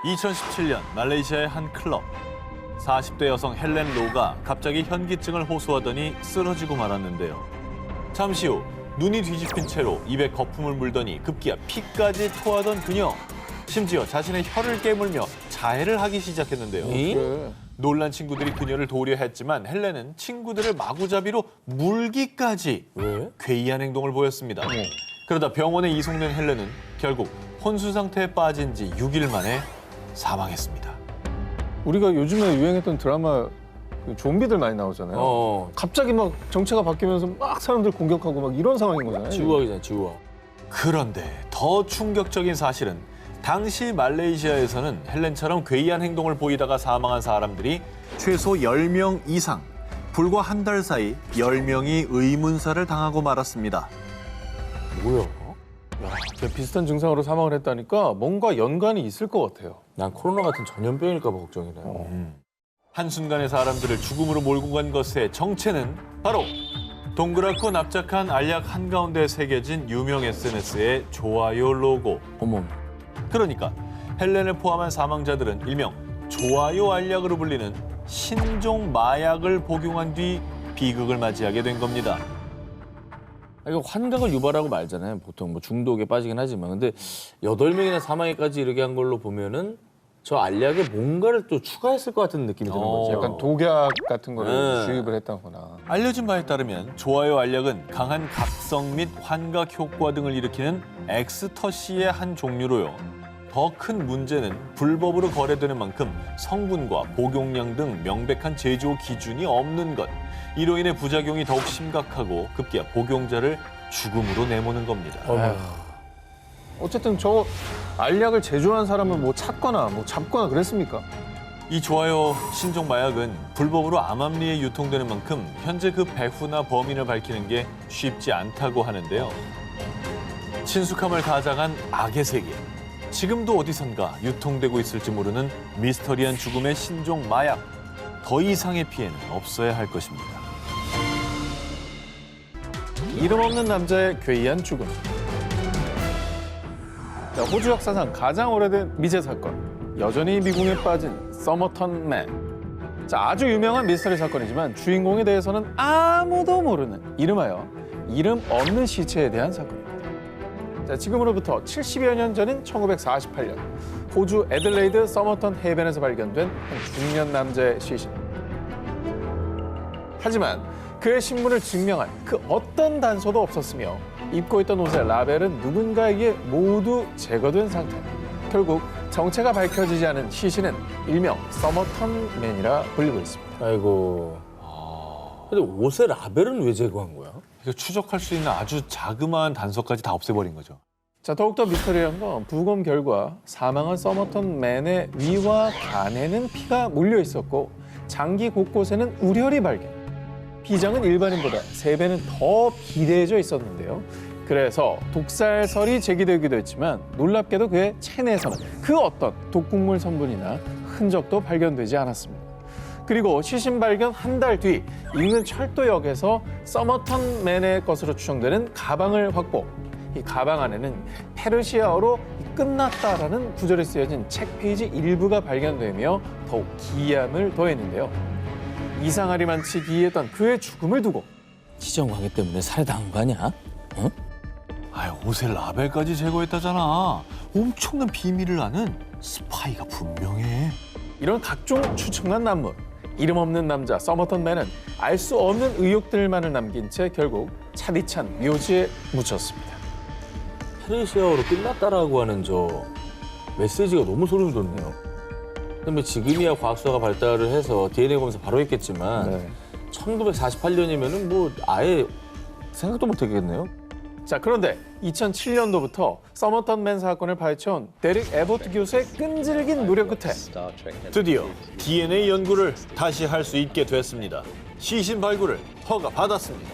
2017년 말레이시아의 한 클럽. 40대 여성 헬렌 로가 갑자기 현기증을 호소하더니 쓰러지고 말았는데요. 잠시 후 눈이 뒤집힌 채로 입에 거품을 물더니 급기야 피까지 토하던 그녀. 심지어 자신의 혀를 깨물며 자해를 하기 시작했는데요. 그래. 놀란 친구들이 그녀를 도우려 했지만 헬렌은 친구들을 마구잡이로 물기까지 왜? 괴이한 행동을 보였습니다. 그러다 병원에 이송된 헬렌은 결국 혼수 상태에 빠진 지 6일 만에 사망했습니다. 우리가 요즘에 유행했던 드라마 그 좀비들 많이 나오잖아요. 갑자기 막 정체가 바뀌면서 막 사람들 공격하고 막 이런 상황인 거잖아요. 지구학이잖아, 지구학. 그런데 더 충격적인 사실은 당시 말레이시아에서는 헬렌처럼 괴이한 행동을 보이다가 사망한 사람들이 최소 10명 이상, 불과 한 달 사이 10명이 의문사를 당하고 말았습니다. 뭐야? 야, 진짜 비슷한 증상으로 사망을 했다니까 뭔가 연관이 있을 것 같아요. 난 코로나 같은 전염병일까 봐 걱정이네. 한순간에 사람들을 죽음으로 몰고 간 것의 정체는 바로 동그랗고 납작한 알약 한가운데에 새겨진 유명 SNS의 좋아요 로고. 어머. 그러니까 헬렌을 포함한 사망자들은 일명 좋아요 알약으로 불리는 신종 마약을 복용한 뒤 비극을 맞이하게 된 겁니다. 이거 환각을 유발하고 말잖아요. 보통 뭐 중독에 빠지긴 하지만. 근데 8명이나 사망에까지 이르게 한 걸로 보면은 저 알약에 뭔가를 또 추가했을 것 같은 느낌이 드는 거죠. 약간 독약 같은 거를 네. 주입을 했다거나. 알려진 바에 따르면 좋아요 알약은 강한 각성 및 환각 효과 등을 일으키는 엑스터시의 한 종류로요. 더 큰 문제는 불법으로 거래되는 만큼 성분과 복용량 등 명백한 제조 기준이 없는 것. 이로 인해 부작용이 더욱 심각하고 급기야 복용자를 죽음으로 내모는 겁니다. 어쨌든 저 알약을 제조한 사람을 뭐 찾거나 뭐 잡거나 그랬습니까? 이 좋아요 신종 마약은 불법으로 암암리에 유통되는 만큼 현재 그 배후나 범인을 밝히는 게 쉽지 않다고 하는데요. 친숙함을 가장한 악의 세계. 지금도 어디선가 유통되고 있을지 모르는 미스터리한 죽음의 신종 마약. 더 이상의 피해는 없어야 할 것입니다. 이름 없는 남자의 괴이한 죽음. 자, 호주 역사상 가장 오래된 미제 사건. 여전히 미궁에 빠진 서머턴 맨. 자, 아주 유명한 미스터리 사건이지만 주인공에 대해서는 아무도 모르는 이름하여 이름 없는 시체에 대한 사건입니다. 자, 지금으로부터 70여 년 전인 1948년 호주 애들레이드 서머턴 해변에서 발견된 한 중년 남자의 시신. 하지만 그의 신분을 증명한 그 어떤 단서도 없었으며 입고 있던 옷의 라벨은 누군가에게 모두 제거된 상태. 결국 정체가 밝혀지지 않은 시신은 일명 서머턴 맨이라 불리고 있습니다. 아이고. 근데 옷의 라벨은 왜 제거한 거야? 이거 추적할 수 있는 아주 자그마한 단서까지 다 없애버린 거죠. 자, 더욱더 미스터리한 건 부검 결과 사망한 서머턴 맨의 위와 간에는 피가 물려 있었고 장기 곳곳에는 우열이 발견. 비장은 일반인보다 3배는 더 비대해져 있었는데요. 그래서 독살설이 제기되기도 했지만 놀랍게도 그의 체내에서는 그 어떤 독극물 성분이나 흔적도 발견되지 않았습니다. 그리고 시신 발견 한 달 뒤 인근 철도역에서 서머턴 맨의 것으로 추정되는 가방을 확보. 이 가방 안에는 페르시아어로 끝났다라는 구절이 쓰여진 책 페이지 일부가 발견되며 더욱 기이함을 더했는데요. 이상하리만치 기이했던 그의 죽음을 두고 시정 관계 때문에 살해당한 거 아니야? 어? 아유, 옷의 라벨까지 제거했다잖아. 엄청난 비밀을 아는 스파이가 분명해. 이런 각종 추측난 남물, 이름 없는 남자 서머턴 맨은 알 수 없는 의혹들만을 남긴 채 결국 차디찬 묘지에 묻혔습니다. 페르시아어로 끝났다라고 하는 저 메시지가 너무 소름 돋네요. 근데 지금이야 과학수사가 발달을 해서 DNA 검사 바로 했겠지만 1948년이면은 뭐 아예 생각도 못 했겠네요. 자, 그런데 2007년도부터 서머턴 맨 사건을 파헤쳐온 데릭 에버트 교수의 끈질긴 노력 끝에 드디어 DNA 연구를 다시 할 수 있게 됐습니다. 시신 발굴을 허가받았습니다.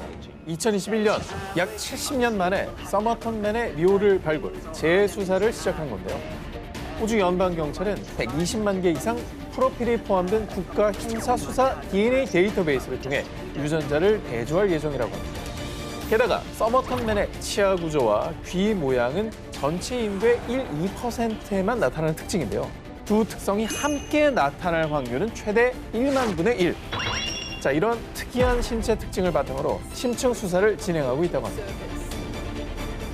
2021년 약 70년 만에 서머턴 맨의 묘를 발굴, 재수사를 시작한 건데요. 호주 연방경찰은 120만 개 이상 프로필이 포함된 국가 형사수사 DNA 데이터베이스를 통해 유전자를 대조할 예정이라고 합니다. 게다가 서머턴 맨의 치아 구조와 귀 모양은 전체 인구의 1, 2%에만 나타나는 특징인데요. 두 특성이 함께 나타날 확률은 최대 1만 분의 1. 자, 이런 특이한 신체 특징을 바탕으로 심층 수사를 진행하고 있다고 합니다.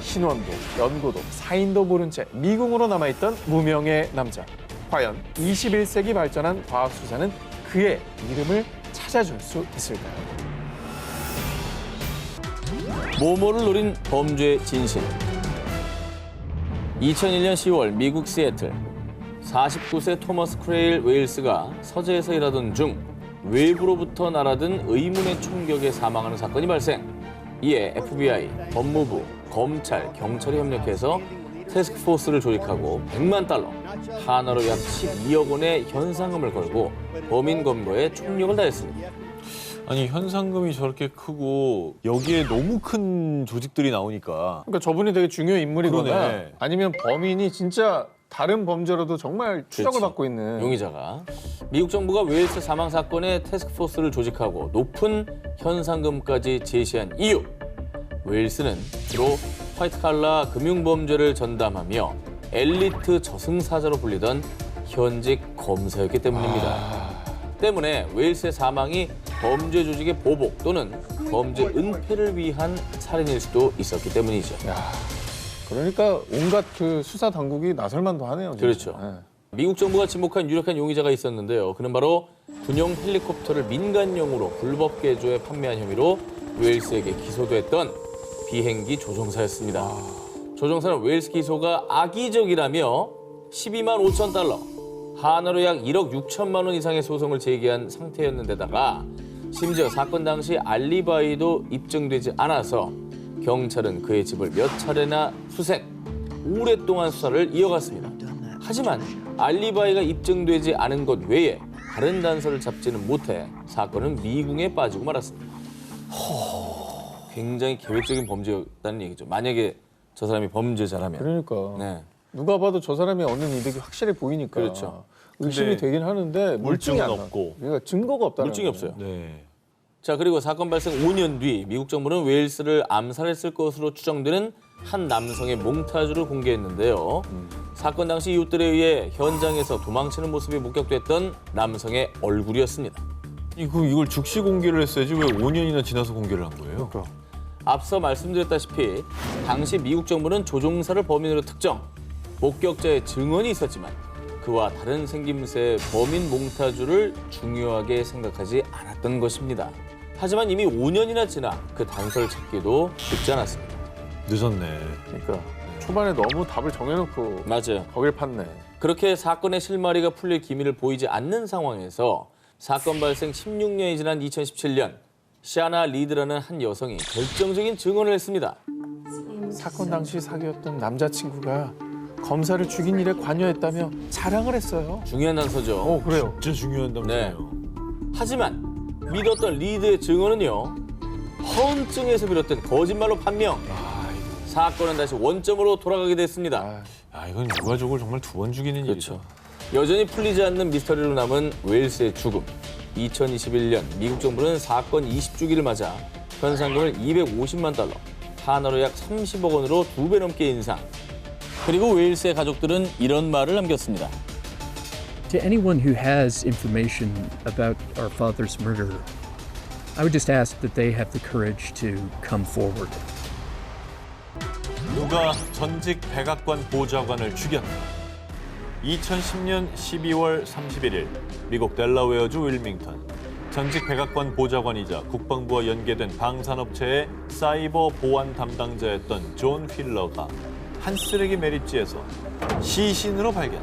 신원도, 연고도, 사인도 모른 채 미궁으로 남아있던 무명의 남자. 과연 21세기 발전한 과학 수사는 그의 이름을 찾아줄 수 있을까요? 모모를 노린 범죄의 진실. 2001년 10월 미국 시애틀 49세 토머스 크레일 웨일스가 서재에서 일하던 중 외부로부터 날아든 의문의 총격에 사망하는 사건이 발생. 이에 FBI, 법무부, 검찰, 경찰이 협력해서 태스크포스를 조직하고 100만 달러, 하나로 약 12억 원의 현상금을 걸고 범인 검거에 총력을 다했습니다. 아니 현상금이 저렇게 크고 여기에 너무 큰 조직들이 나오니까 그러니까 저분이 되게 중요한 인물이거나 그러네. 아니면 범인이 진짜 다른 범죄로도 정말 추적을 그렇지. 받고 있는 용의자가 미국 정부가 웨일스 사망 사건에 태스크포스를 조직하고 높은 현상금까지 제시한 이유. 웨일스는 주로 화이트칼라 금융범죄를 전담하며 엘리트 저승사자로 불리던 현직 검사였기 때문입니다. 때문에 웨일스의 사망이 범죄 조직의 보복 또는 범죄 은폐를 위한 살인일 수도 있었기 때문이죠. 그러니까 온갖 그 수사 당국이 나설만도 하네요. 진짜. 그렇죠. 네. 미국 정부가 지목한 유력한 용의자가 있었는데요. 그는 바로 군용 헬리콥터를 민간용으로 불법 개조해 판매한 혐의로 웨일스에게 기소됐던 비행기 조종사였습니다. 조종사는 웨일스 기소가 악의적이라며 12만 5천 달러, 하나로 약 1억 6천만 원 이상의 소송을 제기한 상태였는데다가 심지어 사건 당시 알리바이도 입증되지 않아서 경찰은 그의 집을 몇 차례나 수색, 오랫동안 수사를 이어갔습니다. 하지만 알리바이가 입증되지 않은 것 외에 다른 단서를 잡지는 못해 사건은 미궁에 빠지고 말았습니다. 굉장히 계획적인 범죄였다는 얘기죠. 만약에 저 사람이 범죄자라면. 그러니까 네. 누가 봐도 저 사람이 얻는 이득이 확실히 보이니까 그렇죠. 의심이 근데 되긴 하는데 물증이 물증은 안 나와. 없고. 그러니까 증거가 없다는 물증이 거예요. 없어요. 네. 자, 그리고 사건 발생 5년 뒤 미국 정부는 웨일스를 암살했을 것으로 추정되는 한 남성의 몽타주를 공개했는데요. 사건 당시 이웃들에 의해 현장에서 도망치는 모습이 목격됐던 남성의 얼굴이었습니다. 이걸 즉시 공개를 했어야지 왜 5년이나 지나서 공개를 한 거예요? 그러니까. 앞서 말씀드렸다시피 당시 미국 정부는 조종사를 범인으로 특정, 목격자의 증언이 있었지만 그와 다른 생김새의 범인 몽타주를 중요하게 생각하지 않았던 것입니다. 하지만 이미 5년이나 지나 그 단서를 찾기도 쉽지 않았습니다. 늦었네. 그러니까 초반에 너무 답을 정해놓고 맞아요. 거길 팠네. 그렇게 사건의 실마리가 풀릴 기미를 보이지 않는 상황에서 사건 발생 16년이 지난 2017년 샤나 리드라는 한 여성이 결정적인 증언을 했습니다. 사건 당시 사귀었던 남자친구가 검사를 죽인 일에 관여했다며 자랑을 했어요. 중요한 단서죠. 그래요. 진짜 중요한 네. 단서예요. 하지만 믿었던 리드의 증언은요. 허언증에서 비롯된 거짓말로 판명. 사건은 다시 원점으로 돌아가게 됐습니다. 이건 유가족을 정말 두 번 죽이는 그렇죠. 일이죠. 여전히 풀리지 않는 미스터리로 남은 웨일스의 죽음. 2021년 미국 정부는 사건 20주기를 맞아 현상금을 250만 달러, 하나로 약 30억 원으로 2배 넘게 인상. 그리고 웨일스의 가족들은 이런 말을 남겼습니다. To anyone who has information about our father's murder, I would just ask that they have the courage to come forward. 누가 전직 백악관 보좌관을 죽였나? 2010년 12월 31일 미국 델라웨어주 윌밍턴 전직 백악관 보좌관이자 국방부와 연계된 방산업체의 사이버 보안 담당자였던 존 휠러가 한 쓰레기 매립지에서 시신으로 발견.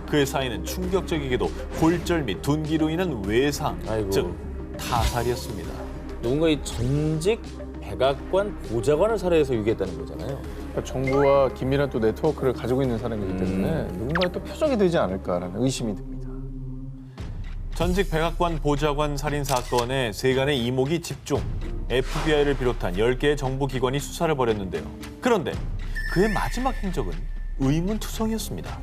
그의 사인은 충격적이게도 골절 및 둔기로 인한 외상, 아이고. 즉 타살이었습니다. 누군가 이 전직 백악관 보좌관을 살해해서 유기했다는 거잖아요. 그러니까 정부와 긴밀한 또 네트워크를 가지고 있는 사람이기 때문에 누군가의 또 표적이 되지 않을까라는 의심이 듭니다. 전직 백악관 보좌관 살인 사건에 세간의 이목이 집중. FBI를 비롯한 10개의 정부 기관이 수사를 벌였는데요. 그런데 그의 마지막 행적은 의문투성이었습니다.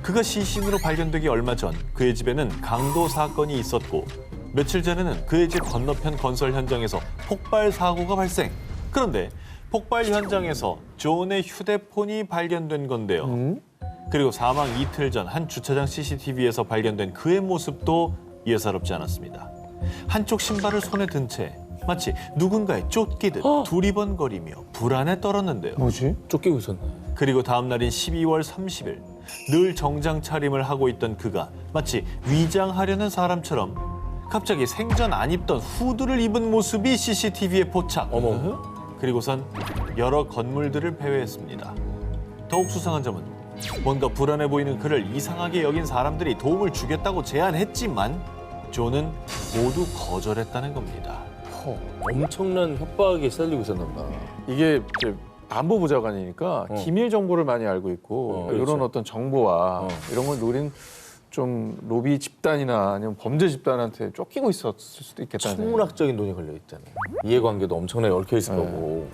그가 시신으로 발견되기 얼마 전 그의 집에는 강도 사건이 있었고 며칠 전에는 그의 집 건너편 건설 현장에서 폭발 사고가 발생. 그런데 폭발 현장에서 존의 휴대폰이 발견된 건데요. 그리고 사망 이틀 전 한 주차장 CCTV에서 발견된 그의 모습도 예사롭지 않았습니다. 한쪽 신발을 손에 든 채 마치 누군가에 쫓기듯 두리번거리며 불안에 떨었는데요. 뭐지? 쫓기고 있었네. 그리고 다음 날인 12월 30일 늘 정장 차림을 하고 있던 그가 마치 위장하려는 사람처럼 갑자기 생전 안 입던 후드를 입은 모습이 CCTV에 포착. 어머. 그리고선 여러 건물들을 배회했습니다. 더욱 수상한 점은 뭔가 불안해 보이는 그를 이상하게 여긴 사람들이 도움을 주겠다고 제안했지만 존은 모두 거절했다는 겁니다. 엄청난 협박에 시달리고 있었나 보다. 이게 이제 안보보좌관이니까 기밀 정보를 많이 알고 있고 그렇죠. 이런 어떤 정보와 이런 걸 노린 좀 로비 집단이나 아니면 범죄 집단한테 쫓기고 있었을 수도 있겠다는. 천문학적인 돈이 걸려 있다네. 이해관계도 엄청나게 얽혀 있을 거고.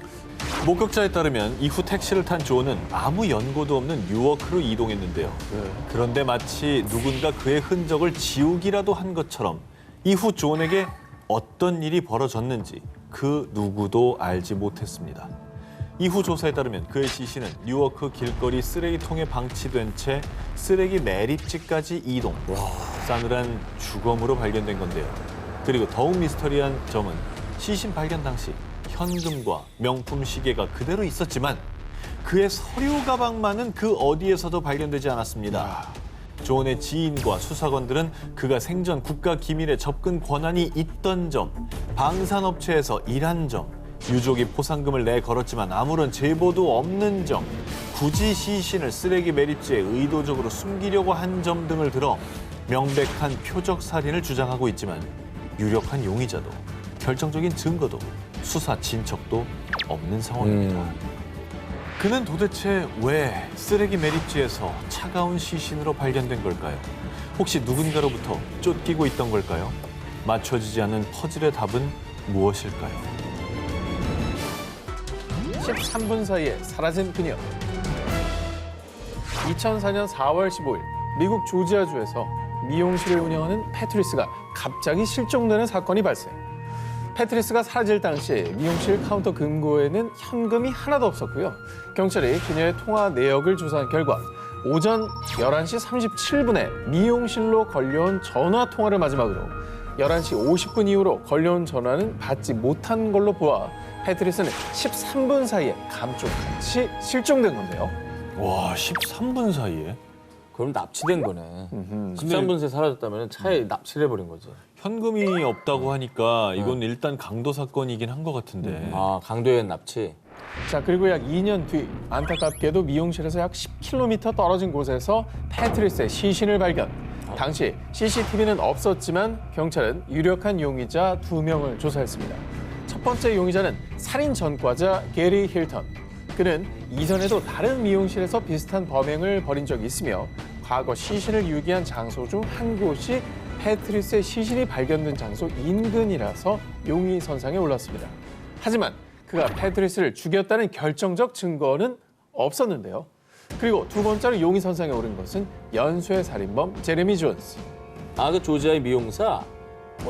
목격자에 따르면 이후 택시를 탄 존은 아무 연고도 없는 뉴워크로 이동했는데요. 그런데 마치 누군가 그의 흔적을 지우기라도 한 것처럼 이후 존에게 어떤 일이 벌어졌는지 그 누구도 알지 못했습니다. 이후 조사에 따르면 그의 시신은 뉴워크 길거리 쓰레기통에 방치된 채 쓰레기 매립지까지 이동. 싸늘한 주검으로 발견된 건데요. 그리고 더욱 미스터리한 점은 시신 발견 당시 현금과 명품 시계가 그대로 있었지만 그의 서류 가방만은 그 어디에서도 발견되지 않았습니다. 존의 지인과 수사관들은 그가 생전 국가 기밀에 접근 권한이 있던 점, 방산업체에서 일한 점, 유족이 포상금을 내걸었지만 아무런 제보도 없는 점, 굳이 시신을 쓰레기 매립지에 의도적으로 숨기려고 한 점 등을 들어 명백한 표적 살인을 주장하고 있지만 유력한 용의자도 결정적인 증거도 수사 진척도 없는 상황입니다. 그는 도대체 왜 쓰레기 매립지에서 차가운 시신으로 발견된 걸까요? 혹시 누군가로부터 쫓기고 있던 걸까요? 맞춰지지 않는 퍼즐의 답은 무엇일까요? 13분 사이에 사라진 그녀. 2004년 4월 15일 미국 조지아주에서 미용실을 운영하는 패트리스가 갑자기 실종되는 사건이 발생. 패트리스가 사라질 당시 미용실 카운터 금고에는 현금이 하나도 없었고요. 경찰이 그녀의 통화 내역을 조사한 결과 오전 11시 37분에 미용실로 걸려온 전화 통화를 마지막으로 11시 50분 이후로 걸려온 전화는 받지 못한 걸로 보아 패트리스는 13분 사이에 감쪽같이 실종된 건데요. 와, 13분 사이에? 그럼 납치된 거네. 13분 새에 사라졌다면 차에 납치를 해버린 거지. 현금이 없다고 하니까 이건 일단 강도 사건이긴 한 것 같은데. 아, 강도의 납치. 자, 그리고 약 2년 뒤 안타깝게도 미용실에서 약 10km 떨어진 곳에서 패트리스의 시신을 발견. 당시 CCTV는 없었지만 경찰은 유력한 용의자 2명을 조사했습니다. 첫 번째 용의자는 살인 전과자 게리 힐턴. 그는 이전에도 다른 미용실에서 비슷한 범행을 벌인 적이 있으며 과거 시신을 유기한 장소 중 한 곳이 패트리스의 시신이 발견된 장소 인근이라서 용의 선상에 올랐습니다. 하지만 그가 패트리스를 죽였다는 결정적 증거는 없었는데요. 그리고 두 번째로 용의 선상에 오른 것은 연쇄 살인범 제레미 존스. 아, 그 조지아의 미용사?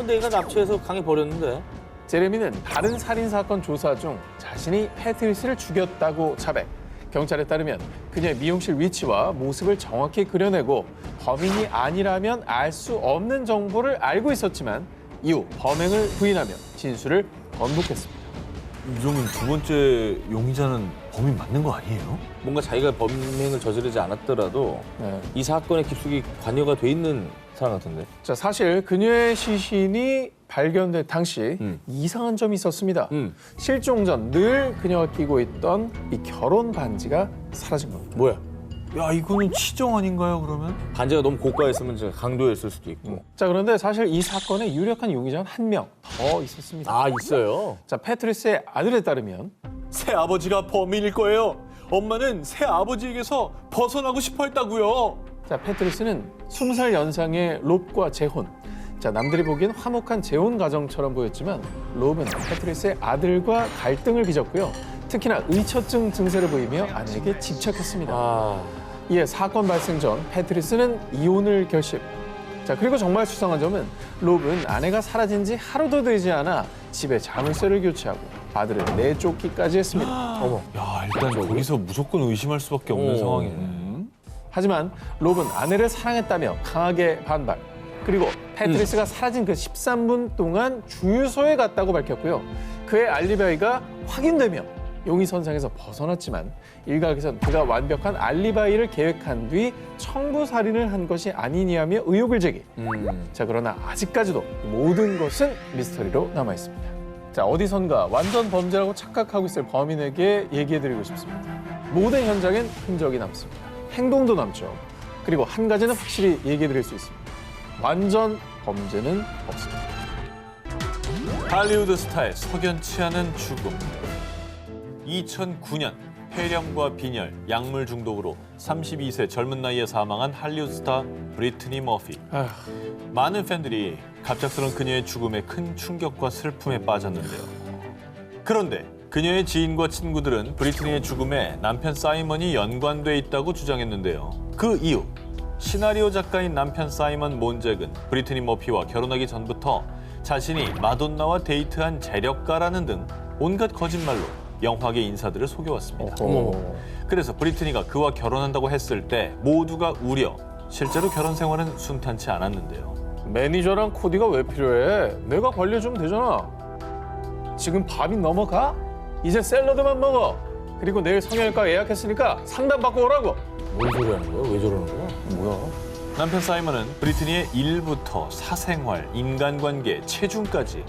내가 납치해서 강에 버렸는데. 제레미는 다른 살인사건 조사 중 자신이 패트리스를 죽였다고 자백. 경찰에 따르면 그녀의 미용실 위치와 모습을 정확히 그려내고 범인이 아니라면 알 수 없는 정보를 알고 있었지만 이후 범행을 부인하며 진술을 번복했습니다. 이 정도면 두 번째 용의자는 범인 맞는 거 아니에요? 뭔가 자기가 범행을 저지르지 않았더라도 네. 이 사건에 깊숙이 관여가 돼 있는 사람 같은데. 자, 사실 그녀의 시신이 발견된 당시 이상한 점이 있었습니다. 실종 전 늘 그녀가 끼고 있던 이 결혼 반지가 사라진 겁니다. 뭐야? 야, 이거는 치정 아닌가요, 그러면? 반지가 너무 고가였으면 진짜 강도였을 수도 있고. 자, 그런데 사실 이 사건에 유력한 용의자는 한 명 더 있었습니다. 아, 있어요? 자, 패트리스의 아들에 따르면 새 아버지가 범인일 거예요. 엄마는 새 아버지에게서 벗어나고 싶어 했다고요. 자, 패트리스는 20살 연상의 롭과 재혼. 자, 남들이 보기엔 화목한 재혼 가정처럼 보였지만 롭은 패트리스의 아들과 갈등을 빚었고요. 특히나 의처증 증세를 보이며 아내에게 집착했습니다. 아, 이에 사건 발생 전 패트리스는 이혼을 결심. 자, 그리고 정말 수상한 점은 롭은 아내가 사라진 지 하루도 되지 않아 집에 자물쇠를 교체하고 아들을 내쫓기까지 했습니다. 어머. 야, 일단 거기서 무조건 의심할 수밖에 없는 오. 상황이네. 하지만 롭은 아내를 사랑했다며 강하게 반발. 그리고 패트리스가 사라진 그 13분 동안 주유소에 갔다고 밝혔고요. 그의 알리바이가 확인되며 용의선상에서 벗어났지만 일각에선 그가 완벽한 알리바이를 계획한 뒤 청부 살인을 한 것이 아니냐며 의혹을 제기. 자, 그러나 아직까지도 모든 것은 미스터리로 남아 있습니다. 자, 어디선가 완전 범죄라고 착각하고 있을 범인에게 얘기해드리고 싶습니다. 모든 현장엔 흔적이 남습니다. 행동도 남죠. 그리고 한 가지는 확실히 얘기해드릴 수 있습니다. 완전 범죄는 없습니다. 할리우드 스타의 석연치 않은 죽음. 2009년 폐렴과 빈혈, 약물 중독으로 32세 젊은 나이에 사망한 할리우드 스타 브리트니 머피. 아휴, 많은 팬들이 갑작스러운 그녀의 죽음에 큰 충격과 슬픔에 빠졌는데요. 그런데 그녀의 지인과 친구들은 브리트니의 죽음에 남편 사이먼이 연관돼 있다고 주장했는데요. 그 이유, 시나리오 작가인 남편 사이먼 몬잭은 브리트니 머피와 결혼하기 전부터 자신이 마돈나와 데이트한 재력가라는 등 온갖 거짓말로 영화계 인사들을 속여왔습니다. 그래서 브리트니가 그와 결혼한다고 했을 때 모두가 우려, 실제로 결혼 생활은 순탄치 않았는데요. 매니저랑 코디가 왜 필요해? 내가 관리해주면 되잖아. 지금 밥이 넘어가? 이제 샐러드만 먹어. 그리고 내일 성형외과 예약했으니까 상담 받고 오라고. 뭔 소리 하는 거야? 왜 저러는 거야? 뭐야? 남편 사이먼은 브리트니의 일부터 사생활, 인간관계, 체중까지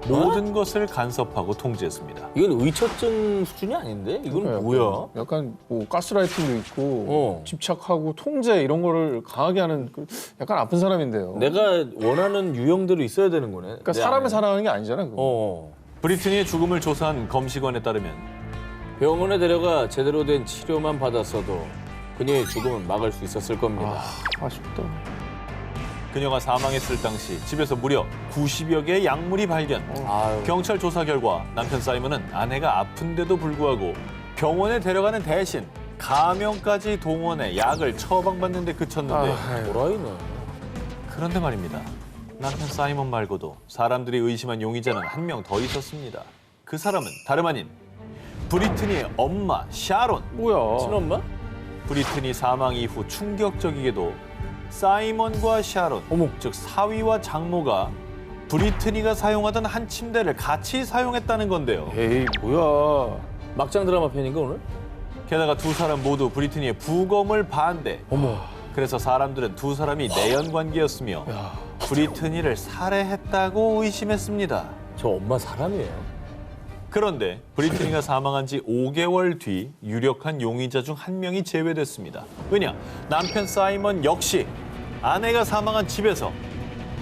모든 것을 간섭하고 통제했습니다. 이건 의처증 수준이 아닌데? 이건 뭐야? 약간 뭐 가스라이팅도 있고 어. 집착하고 통제 이런 거를 강하게 하는 그 약간 아픈 사람인데요. 내가 원하는 유형대로 있어야 되는 거네. 그러니까 내 사람을 안에. 사랑하는 게 아니잖아. 그거. 어. 브리트니의 죽음을 조사한 검시관에 따르면 병원에 데려가 제대로 된 치료만 받았어도 그녀의 죽음은 막을 수 있었을 겁니다. 아쉽다. 그녀가 사망했을 당시 집에서 무려 90여 개의 약물이 발견. 아유. 경찰 조사 결과 남편 사이먼은 아내가 아픈데도 불구하고 병원에 데려가는 대신 가명까지 동원해 약을 처방받는 데 그쳤는데 도라이네. 그런데 말입니다. 남편 사이먼 말고도 사람들이 의심한 용의자는 한 명 더 있었습니다. 그 사람은 다름 아닌 브리트니의 엄마 샤론. 뭐야? 친엄마? 브리트니 사망 이후 충격적이게도 사이먼과 샤론, 어머. 즉 사위와 장모가 브리트니가 사용하던 한 침대를 같이 사용했다는 건데요. 에이 뭐야? 막장 드라마 편인가 오늘? 게다가 두 사람 모두 브리트니의 부검을 반대. 어머. 그래서 사람들은 두 사람이 내연 관계였으며 브리트니를 살해했다고 의심했습니다. 저 엄마 사람이에요. 그런데 브리트니가 사망한 지 5개월 뒤 유력한 용의자 중 한 명이 제외됐습니다. 왜냐? 남편 사이먼 역시 아내가 사망한 집에서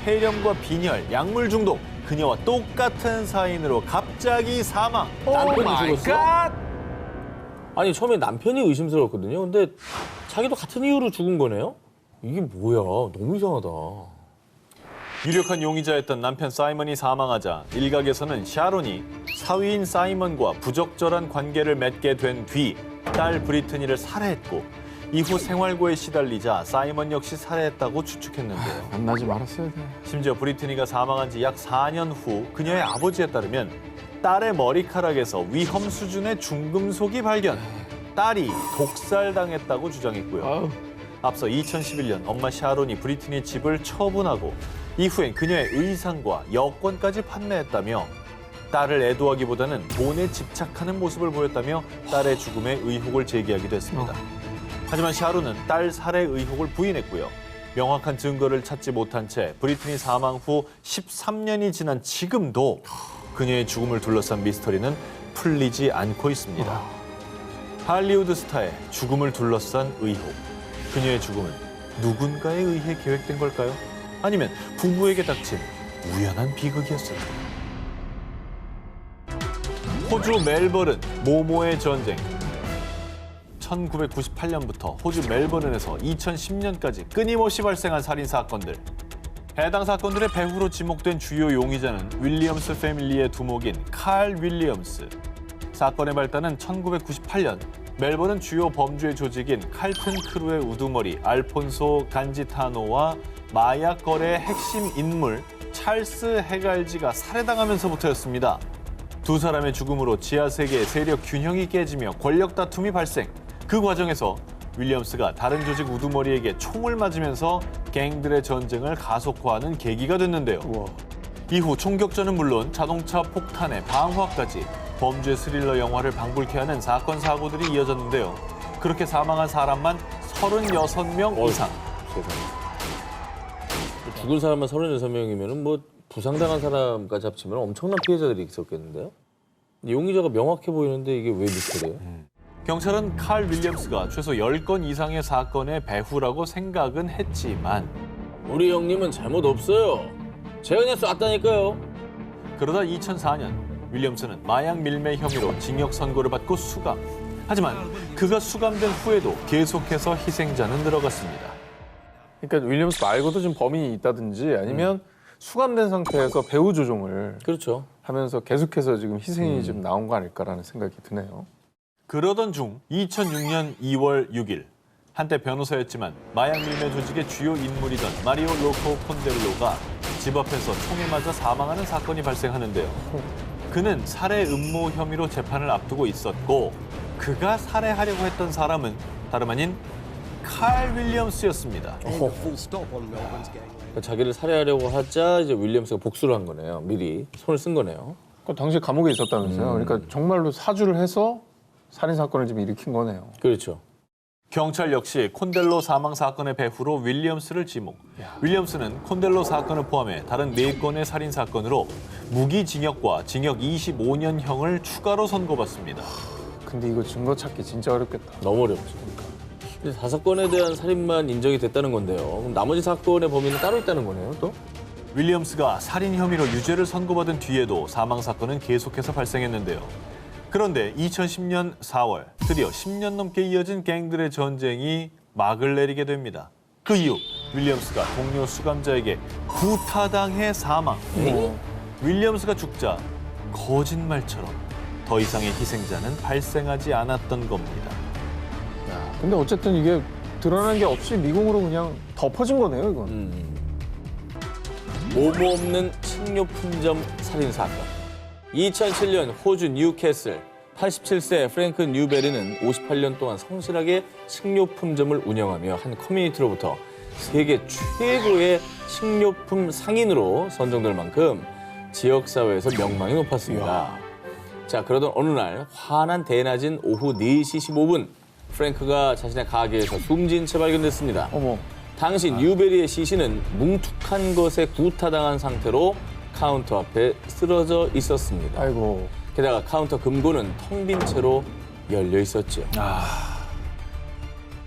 폐렴과 빈혈, 약물 중독, 그녀와 똑같은 사인으로 갑자기 사망. 남편이 죽었어? 아니 처음에 남편이 의심스러웠거든요. 근데 자기도 같은 이유로 죽은 거네요? 이게 뭐야? 너무 이상하다. 유력한 용의자였던 남편 사이먼이 사망하자 일각에서는 샤론이 사위인 사이먼과 부적절한 관계를 맺게 된 뒤 딸 브리트니를 살해했고 이후 생활고에 시달리자 사이먼 역시 살해했다고 추측했는데요. 만나지 말았어야 돼. 심지어 브리트니가 사망한 지 약 4년 후 그녀의 아버지에 따르면 딸의 머리카락에서 위험 수준의 중금속이 발견. 딸이 독살당했다고 주장했고요. 아우. 앞서 2011년 엄마 샤론이 브리트니 집을 처분하고 이후엔 그녀의 의상과 여권까지 판매했다며 딸을 애도하기보다는 돈에 집착하는 모습을 보였다며 딸의 죽음에 의혹을 제기하기도 했습니다. 하지만 샤론은 딸 살해 의혹을 부인했고요. 명확한 증거를 찾지 못한 채 브리트니 사망 후 13년이 지난 지금도 그녀의 죽음을 둘러싼 미스터리는 풀리지 않고 있습니다. 할리우드 스타의 죽음을 둘러싼 의혹. 그녀의 죽음은 누군가에 의해 계획된 걸까요? 아니면 부부에게 닥친 우연한 비극이었을까요? 호주 멜버른 모모의 전쟁. 1998년부터 호주 멜버른에서 2010년까지 끊임없이 발생한 살인 사건들. 해당 사건들의 배후로 지목된 주요 용의자는 윌리엄스 패밀리의 두목인 칼 윌리엄스. 사건의 발단은 1998년 멜버른 주요 범죄 조직인 칼튼 크루의 우두머리 알폰소 간지타노와 마약 거래의 핵심 인물 찰스 헤갈지가 살해당하면서부터였습니다. 두 사람의 죽음으로 지하 세계의 세력 균형이 깨지며 권력 다툼이 발생. 그 과정에서 윌리엄스가 다른 조직 우두머리에게 총을 맞으면서 갱들의 전쟁을 가속화하는 계기가 됐는데요. 이후 총격전은 물론 자동차 폭탄의 방화까지 범죄 스릴러 영화를 방불케 하는 사건 사고들이 이어졌는데요. 그렇게 사망한 사람만 36명 이상. 죽은 사람만 36명이면 뭐 부상당한 사람까지 합치면 엄청난 피해자들이 있었겠는데요? 용의자가 명확해 보이는데 이게 왜 미스터리예요? 경찰은 칼 윌리엄스가 최소 10건 이상의 사건의 배후라고 생각은 했지만 우리 형님은 잘못 없어요. 제가 그냥 쐈다니까요. 그러다 2004년 윌리엄스는 마약 밀매 혐의로 징역 선고를 받고 수감. 하지만 그가 수감된 후에도 계속해서 희생자는 늘어갔습니다. 그러니까 윌리엄스 말고도 좀 범인이 있다든지 아니면 수감된 상태에서 배후 조종을 그렇죠. 하면서 계속해서 지금 희생이 좀 나온 거 아닐까라는 생각이 드네요. 그러던 중 2006년 2월 6일 한때 변호사였지만 마약 밀매 조직의 주요 인물이던 마리오 로코 콘델로가 집 앞에서 총에 맞아 사망하는 사건이 발생하는데요. 그는 살해 음모 혐의로 재판을 앞두고 있었고 그가 살해하려고 했던 사람은 다름 아닌 칼 윌리엄스였습니다. 그러니까 자기를 살해하려고 하자 이제 윌리엄스가 복수를 한 거네요. 미리 손을 쓴 거네요. 그러니까 당시 감옥에 있었다면서요. 그러니까 정말로 사주를 해서 살인 사건을 좀 일으킨 거네요. 그렇죠. 경찰 역시 콘델로 사망 사건의 배후로 윌리엄스를 지목. 윌리엄스는 콘델로 사건을 포함해 다른 4건의 살인 사건으로 무기징역과 징역 25년형을 추가로 선고받습니다. 근데 이거 증거 찾기 진짜 어렵겠다. 너무 어렵죠. 근데 5건에 대한 살인만 인정이 됐다는 건데요. 그럼 나머지 사건의 범인은 따로 있다는 거네요, 또? 윌리엄스가 살인 혐의로 유죄를 선고받은 뒤에도 사망 사건은 계속해서 발생했는데요. 그런데 2010년 4월 드디어 10년 넘게 이어진 갱들의 전쟁이 막을 내리게 됩니다. 그 이후 윌리엄스가 동료 수감자에게 구타당해 사망. 윌리엄스가 죽자 거짓말처럼 더 이상의 희생자는 발생하지 않았던 겁니다. 근데 어쨌든 이게 드러난 게 없이 미궁으로 그냥 덮어진 거네요, 이건. 모모 없는 식료품점 살인 사건. 2007년 호주 뉴캐슬 87세 프랭크 뉴베리는 58년 동안 성실하게 식료품점을 운영하며 한 커뮤니티로부터 세계 최고의 식료품 상인으로 선정될 만큼 지역사회에서 명망이 높았습니다. 자, 그러던 어느 날 환한 대낮인 오후 4시 15분 프랭크가 자신의 가게에서 숨진 채 발견됐습니다. 어머. 당시 뉴베리의 시신은 뭉툭한 것에 구타당한 상태로 카운터 앞에 쓰러져 있었습니다. 아이고. 게다가 카운터 금고는 텅 빈 채로 열려 있었죠.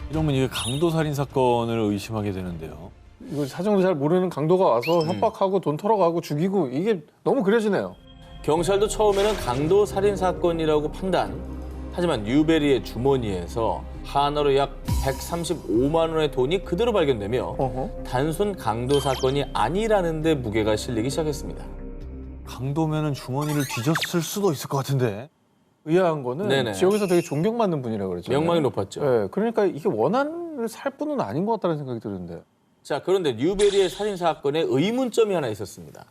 이러면 이게 강도 살인 사건을 의심하게 되는데요. 이거 사정도 잘 모르는 강도가 와서 협박하고 돈 털어가고 죽이고 이게 너무 그려지네요. 경찰도 처음에는 강도 살인 사건이라고 판단. 하지만 뉴베리의 주머니에서 하나로 약 135만 원의 돈이 그대로 발견되며 단순 강도 사건이 아니라는 데 무게가 실리기 시작했습니다. 강도면은 주머니를 뒤졌을 수도 있을 것 같은데. 의아한 거는 네네. 지역에서 되게 존경받는 분이라고 그랬죠. 명망이 높았죠. 네, 그러니까 이게 원한을 살 분은 아닌 것 같다는 생각이 드는데. 자, 그런데 뉴베리의 살인 사건에 의문점이 하나 있었습니다.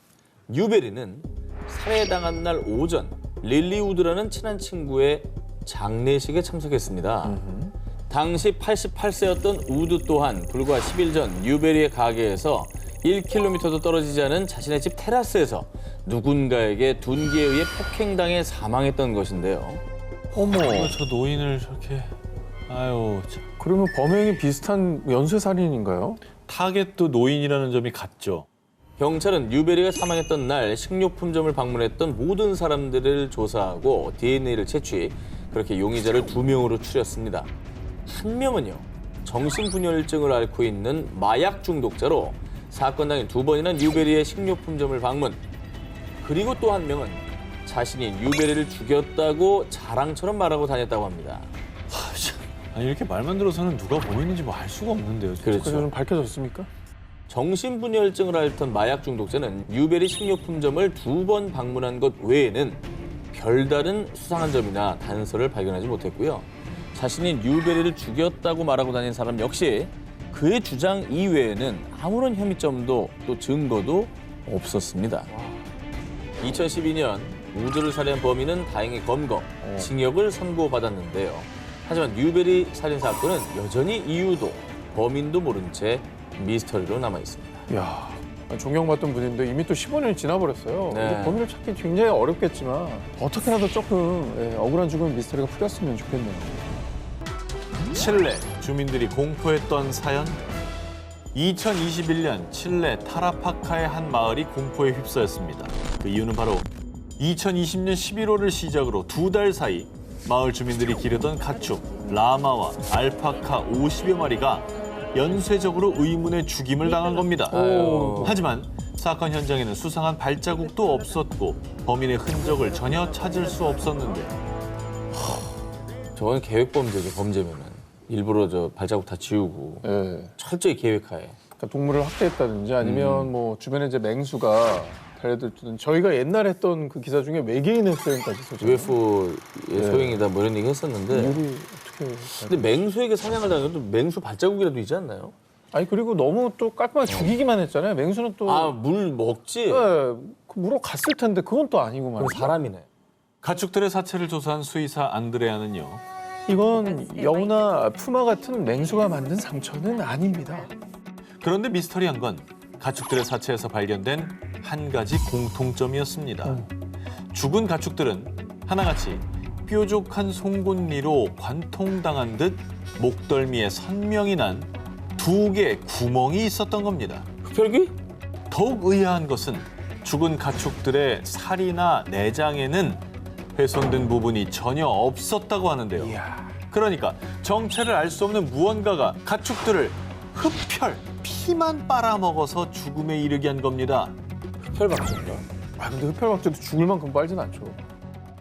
뉴베리는 살해당한 날 오전 릴리우드라는 친한 친구의 장례식에 참석했습니다. 당시 88세였던 우드 또한 불과 10일 전 뉴베리의 가게에서 1km도 떨어지지 않은 자신의 집 테라스에서 누군가에게 둔기에 의해 폭행당해 사망했던 것인데요. 어머. 저 노인을 저렇게 아유 참. 그러면 범행이 비슷한 연쇄살인인가요? 타겟도 노인이라는 점이 같죠. 경찰은 뉴베리가 사망했던 날 식료품점을 방문했던 모든 사람들을 조사하고 DNA를 채취, 그렇게 용의자를 2명으로 추렸습니다. 한 명은요, 정신분열증을 앓고 있는 마약 중독자로 사건 당일 2번이나 뉴베리의 식료품점을 방문. 그리고 또 한 명은 자신이 뉴베리를 죽였다고 자랑처럼 말하고 다녔다고 합니다. 아니 이렇게 말만 들어서는 누가 범인인지 뭐 알 수가 없는데요. 진짜. 그래서 좀 밝혀졌습니까? 정신분열증을 앓던 마약 중독자는 뉴베리 식료품점을 2번 방문한 것 외에는 별다른 수상한 점이나 단서를 발견하지 못했고요. 자신이 뉴베리를 죽였다고 말하고 다닌 사람 역시 그의 주장 이외에는 아무런 혐의점도 또 증거도 없었습니다. 2012년 우드를 살해한 범인은 다행히 검거, 징역을 선고받았는데요. 하지만 뉴베리 살인 사건은 여전히 이유도 범인도 모른 채 미스터리로 남아 있습니다. 이야, 존경받던 분인데 이미 또 15년이 지나버렸어요. 네. 이제 범인을 찾기 굉장히 어렵겠지만 어떻게라도 조금 억울한 죽음 미스터리가 풀렸으면 좋겠네요. 칠레 주민들이 공포했던 사연. 2021년 칠레 타라파카의 한 마을이 공포에 휩싸였습니다. 그 이유는 바로 2020년 11월을 시작으로 2달 사이 마을 주민들이 기르던 가축 라마와 알파카 50여 마리가 연쇄적으로 의문의 죽임을 당한 겁니다. 아유. 하지만 사건 현장에는 수상한 발자국도 없었고 범인의 흔적을 전혀 찾을 수 없었는데 저건 계획 범죄죠, 범죄면은. 일부러 저 발자국 다 지우고 예. 철저히 계획하에. 그러니까 동물을 학대했다든지 아니면 뭐 주변에 이제 맹수가 달려들든 저희가 옛날에 했던 그 기사 중에 외계인의 소행까지 있었죠. UFO의 소행이다 뭐 이런 얘기 했었는데 이유를 어떻게? 근데 맹수에게 사냥을 당해도 맹수 발자국이라도 있지 않나요? 아니 그리고 너무 또 깔끔하게 죽이기만 했잖아요. 맹수는 또 아, 물 먹지? 예, 물어 갔을 텐데 그건 또 아니고 그럼 말이죠. 사람이네. 가축들의 사체를 조사한 수의사 안드레아는요. 이건 여우나 푸마 같은 맹수가 만든 상처는 아닙니다. 그런데 미스터리한 건 가축들의 사체에서 발견된 한 가지 공통점이었습니다. 죽은 가축들은 하나같이 뾰족한 송곳니로 관통당한 듯 목덜미에 선명히 난 2개의 구멍이 있었던 겁니다. 흡혈귀? 더욱 의아한 것은 죽은 가축들의 살이나 내장에는 훼손된 부분이 전혀 없었다고 하는데요. 그러니까 정체를 알 수 없는 무언가가 가축들을 흡혈, 피만 빨아먹어서 죽음에 이르게 한 겁니다. 흡혈박쥐인가? 아 근데 흡혈박쥐도 죽을 만큼 빨진 않죠.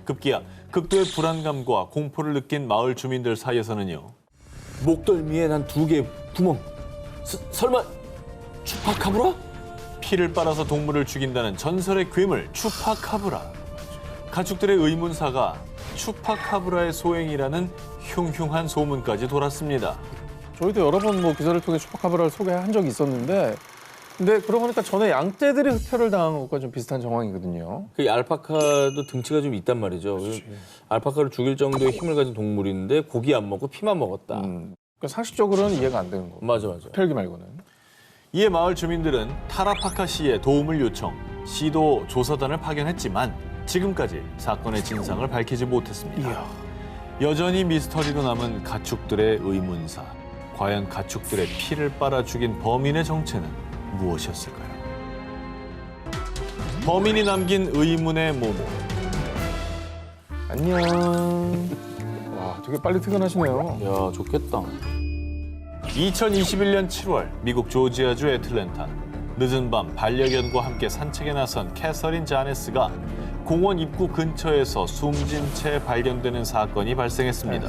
급기야 극도의 불안감과 공포를 느낀 마을 주민들 사이에서는요. 목덜미에 난 2개의 구멍. 설마 추파카브라? 피를 빨아서 동물을 죽인다는 전설의 괴물 추파카브라. 가축들의 의문사가 추파카브라의 소행이라는 흉흉한 소문까지 돌았습니다. 저희도 여러 번 뭐 기사를 통해 추파카브라를 소개한 적이 있었는데 근데 그러고 보니까 전에 양떼들이 흡혈을 당한 것과 좀 비슷한 정황이거든요. 그 알파카도 등치가 좀 있단 말이죠. 알파카를 죽일 정도의 힘을 가진 동물인데 고기 안 먹고 피만 먹었다. 그러니까 상식적으로는 이해가 안 되는 거. 맞아. 흡혈귀 말고는. 이에 마을 주민들은 타라파카 시에 도움을 요청, 시도 조사단을 파견했지만 지금까지 사건의 진상을 밝히지 못했습니다. 여전히 미스터리로 남은 가축들의 의문사. 과연 가축들의 피를 빨아 죽인 범인의 정체는 무엇이었을까요? 범인이 남긴 의문의 모모. 안녕. 와 되게 빨리 퇴근하시네요. 야, 좋겠다. 2021년 7월 미국 조지아주 애틀랜타. 늦은 밤 반려견과 함께 산책에 나선 캐서린 자네스가 공원 입구 근처에서 숨진 채 발견되는 사건이 발생했습니다.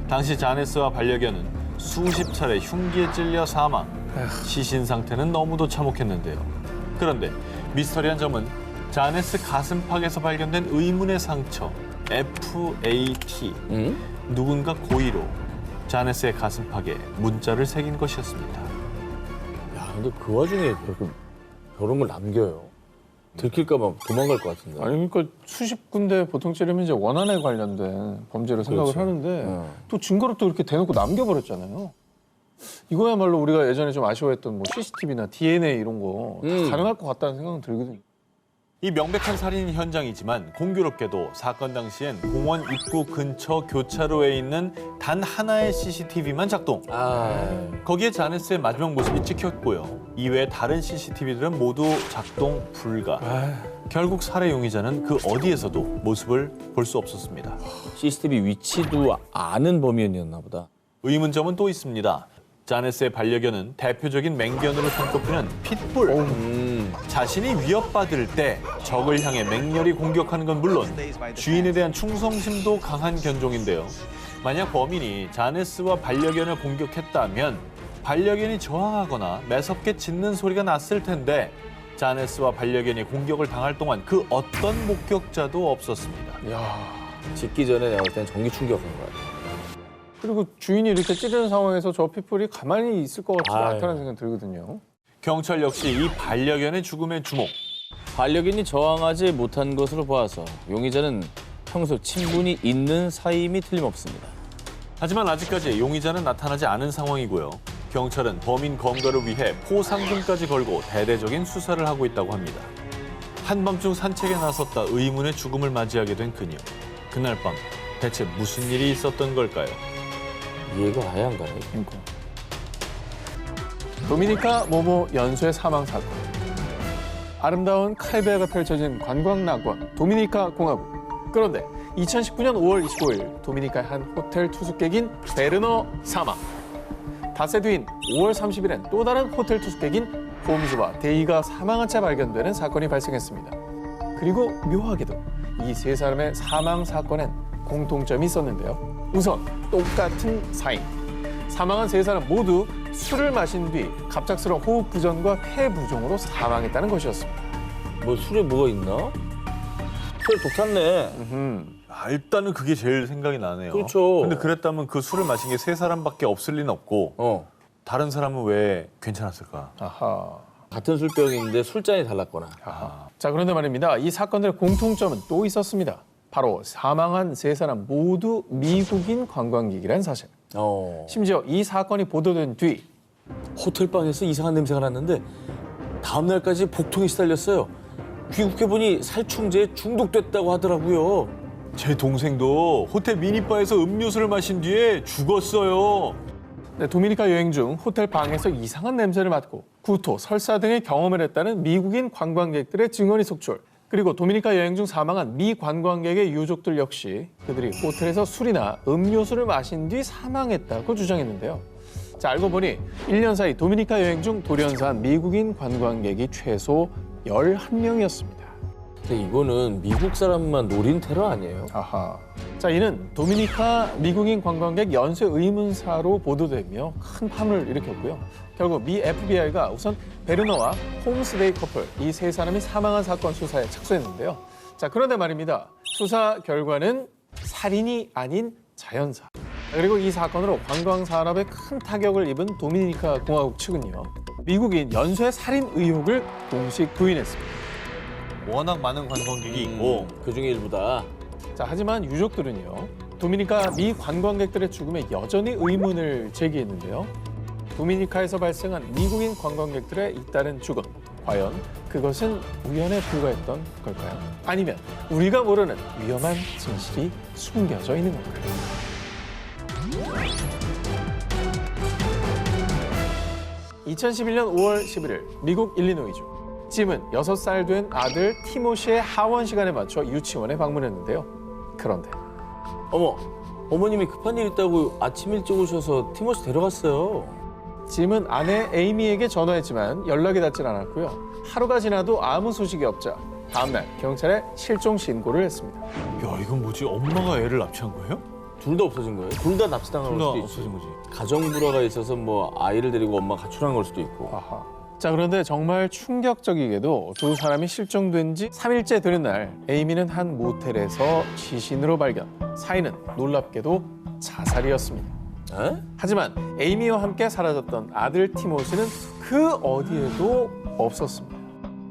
당시 자네스와 반려견은 수십 차례 흉기에 찔려 사망. 시신 상태는 너무도 참혹했는데요. 그런데 미스터리한 점은 자네스 가슴팍에서 발견된 의문의 상처 FAT. 응? 누군가 고의로 자네스의 가슴팍에 문자를 새긴 것이었습니다. 야, 근데 그 와중에 그렇게 저런 걸 남겨요. 들킬까 봐 도망갈 것 같은데. 아니 그러니까 수십 군데 보통 찌르면 이제 원한에 관련된 범죄로 생각을 그렇죠. 하는데 또 증거를 또 이렇게 대놓고 남겨버렸잖아요. 이거야말로 우리가 예전에 좀 아쉬워했던 뭐 CCTV나 DNA 이런 거 가능할 것 같다는 생각은 들거든요. 이 명백한 살인 현장이지만 공교롭게도 사건 당시엔 공원 입구 근처 교차로에 있는 단 하나의 CCTV만 작동. 거기에 자네스의 마지막 모습이 찍혔고요. 이외에 다른 CCTV들은 모두 작동 불가. 결국 살해 용의자는 그 어디에서도 모습을 볼 수 없었습니다. CCTV 위치도 아는 범인이었나 보다. 의문점은 또 있습니다. 자네스의 반려견은 대표적인 맹견으로 손꼽히는 핏불. 자신이 위협받을 때 적을 향해 맹렬히 공격하는 건 물론 주인에 대한 충성심도 강한 견종인데요. 만약 범인이 자네스와 반려견을 공격했다면 반려견이 저항하거나 매섭게 짖는 소리가 났을 텐데 자네스와 반려견이 공격을 당할 동안 그 어떤 목격자도 없었습니다. 짖기 전에 내가 볼 때는 전기 충격한 거야. 그리고 주인이 이렇게 찌르는 상황에서 저 핏불이 가만히 있을 것 같지가 아유. 않다는 생각이 들거든요. 경찰 역시 이 반려견의 죽음에 주목. 반려견이 저항하지 못한 것으로 보아서 용의자는 평소 친분이 있는 사이임이 틀림없습니다. 하지만 아직까지 용의자는 나타나지 않은 상황이고요. 경찰은 범인 검거를 위해 포상금까지 걸고 대대적인 수사를 하고 있다고 합니다. 한밤중 산책에 나섰다 의문의 죽음을 맞이하게 된 그녀. 그날 밤 대체 무슨 일이 있었던 걸까요? 이해가 아예 안 가네. 도미니카 모모 연쇄 사망 사건. 아름다운 카리브해가 펼쳐진 관광 낙원 도미니카 공화국. 그런데 2019년 5월 25일 도미니카의 한 호텔 투숙객인 베르너 사망. 닷새 뒤인 5월 30일엔 또 다른 호텔 투숙객인 홈즈와 데이가 사망한 채 발견되는 사건이 발생했습니다. 그리고 묘하게도 이 세 사람의 사망 사건엔 공통점이 있었는데요. 우선 똑같은 사인. 사망한 세 사람 모두 술을 마신 뒤 갑작스러운 호흡 부전과 폐 부종으로 사망했다는 것이었습니다. 뭐 술에 뭐가 있나? 술 독탔네. 일단은 그게 제일 생각이 나네요. 그렇죠. 근데 그랬다면 그 술을 마신 게 세 사람밖에 없을 리는 없고 다른 사람은 왜 괜찮았을까? 아하. 같은 술병인데 술잔이 달랐거나. 자, 그런데 말입니다. 이 사건들의 공통점은 또 있었습니다. 바로 사망한 세 사람 모두 미국인 관광객이라는 사실. 심지어 이 사건이 보도된 뒤 호텔방에서 이상한 냄새가 났는데 다음 날까지 복통이 시달렸어요. 귀국해보니 살충제에 중독됐다고 하더라고요. 제 동생도 호텔 미니바에서 음료수를 마신 뒤에 죽었어요. 네, 도미니카 여행 중 호텔 방에서 이상한 냄새를 맡고 구토, 설사 등의 경험을 했다는 미국인 관광객들의 증언이 속출. 그리고 도미니카 여행 중 사망한 미 관광객의 유족들 역시 그들이 호텔에서 술이나 음료수를 마신 뒤 사망했다고 주장했는데요. 자, 알고 보니 1년 사이 도미니카 여행 중 돌연사한 미국인 관광객이 최소 11명이었습니다. 근데 이거는 미국 사람만 노린 테러 아니에요? 아하. 자, 이는 도미니카 미국인 관광객 연쇄 의문사로 보도되며 큰 파문을 일으켰고요. 결국 미 FBI가 우선 베르너와 홈스데이 커플 이 세 사람이 사망한 사건 수사에 착수했는데요. 자, 그런데 말입니다. 수사 결과는 살인이 아닌 자연사. 그리고 이 사건으로 관광 산업에 큰 타격을 입은 도미니카 공화국 측은요. 미국인 연쇄 살인 의혹을 공식 부인했습니다. 워낙 많은 관광객이 있고 그중에 일부다. 자, 하지만 유족들은요. 도미니카 미 관광객들의 죽음에 여전히 의문을 제기했는데요. 도미니카에서 발생한 미국인 관광객들의 잇따른 죽음. 과연 그것은 우연에 불과했던 걸까요? 아니면 우리가 모르는 위험한 진실이 숨겨져 있는 걸까요? (2011년 5월 11일) 미국 일리노이주. 짐은 6살 된 아들 티모시의 하원 시간에 맞춰 유치원에 방문했는데요. 그런데 어머, 어머님이 급한 일 있다고 아침 일찍 오셔서 티모시 데려갔어요. 짐은 아내 에이미에게 전화했지만 연락이 닿질 않았고요. 하루가 지나도 아무 소식이 없자 다음날 경찰에 실종 신고를 했습니다. 야, 이건 뭐지? 엄마가 애를 납치한 거예요? 둘 다 없어진 거예요? 둘 다 납치당한 둘 걸 다 수도 없어진 있지. 거지. 가정 불화가 있어서 뭐 아이를 데리고 엄마 가출한 걸 수도 있고. 아하. 자, 그런데 정말 충격적이게도 두 사람이 실종된 지 3일째 되는 날 에이미는 한 모텔에서 시신으로 발견. 사인은 놀랍게도 자살이었습니다. 에? 하지만 에이미와 함께 사라졌던 아들 티모시는 그 어디에도 없었습니다.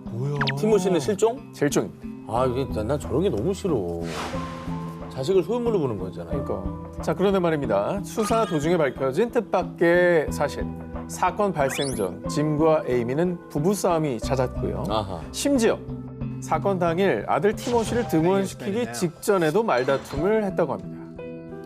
뭐야? 티모시는 실종? 실종입니다. 아, 이게 난 저런 게 너무 싫어. 자식을 소유물로 보는 거잖아요. 그러니까. 자, 그런데 말입니다. 수사 도중에 밝혀진 뜻밖의 사실. 사건 발생 전 짐과 에이미는 부부싸움이 잦았고요. 아하. 심지어 사건 당일 아들 티모시를 등원시키기 직전에도 말다툼을 했다고 합니다.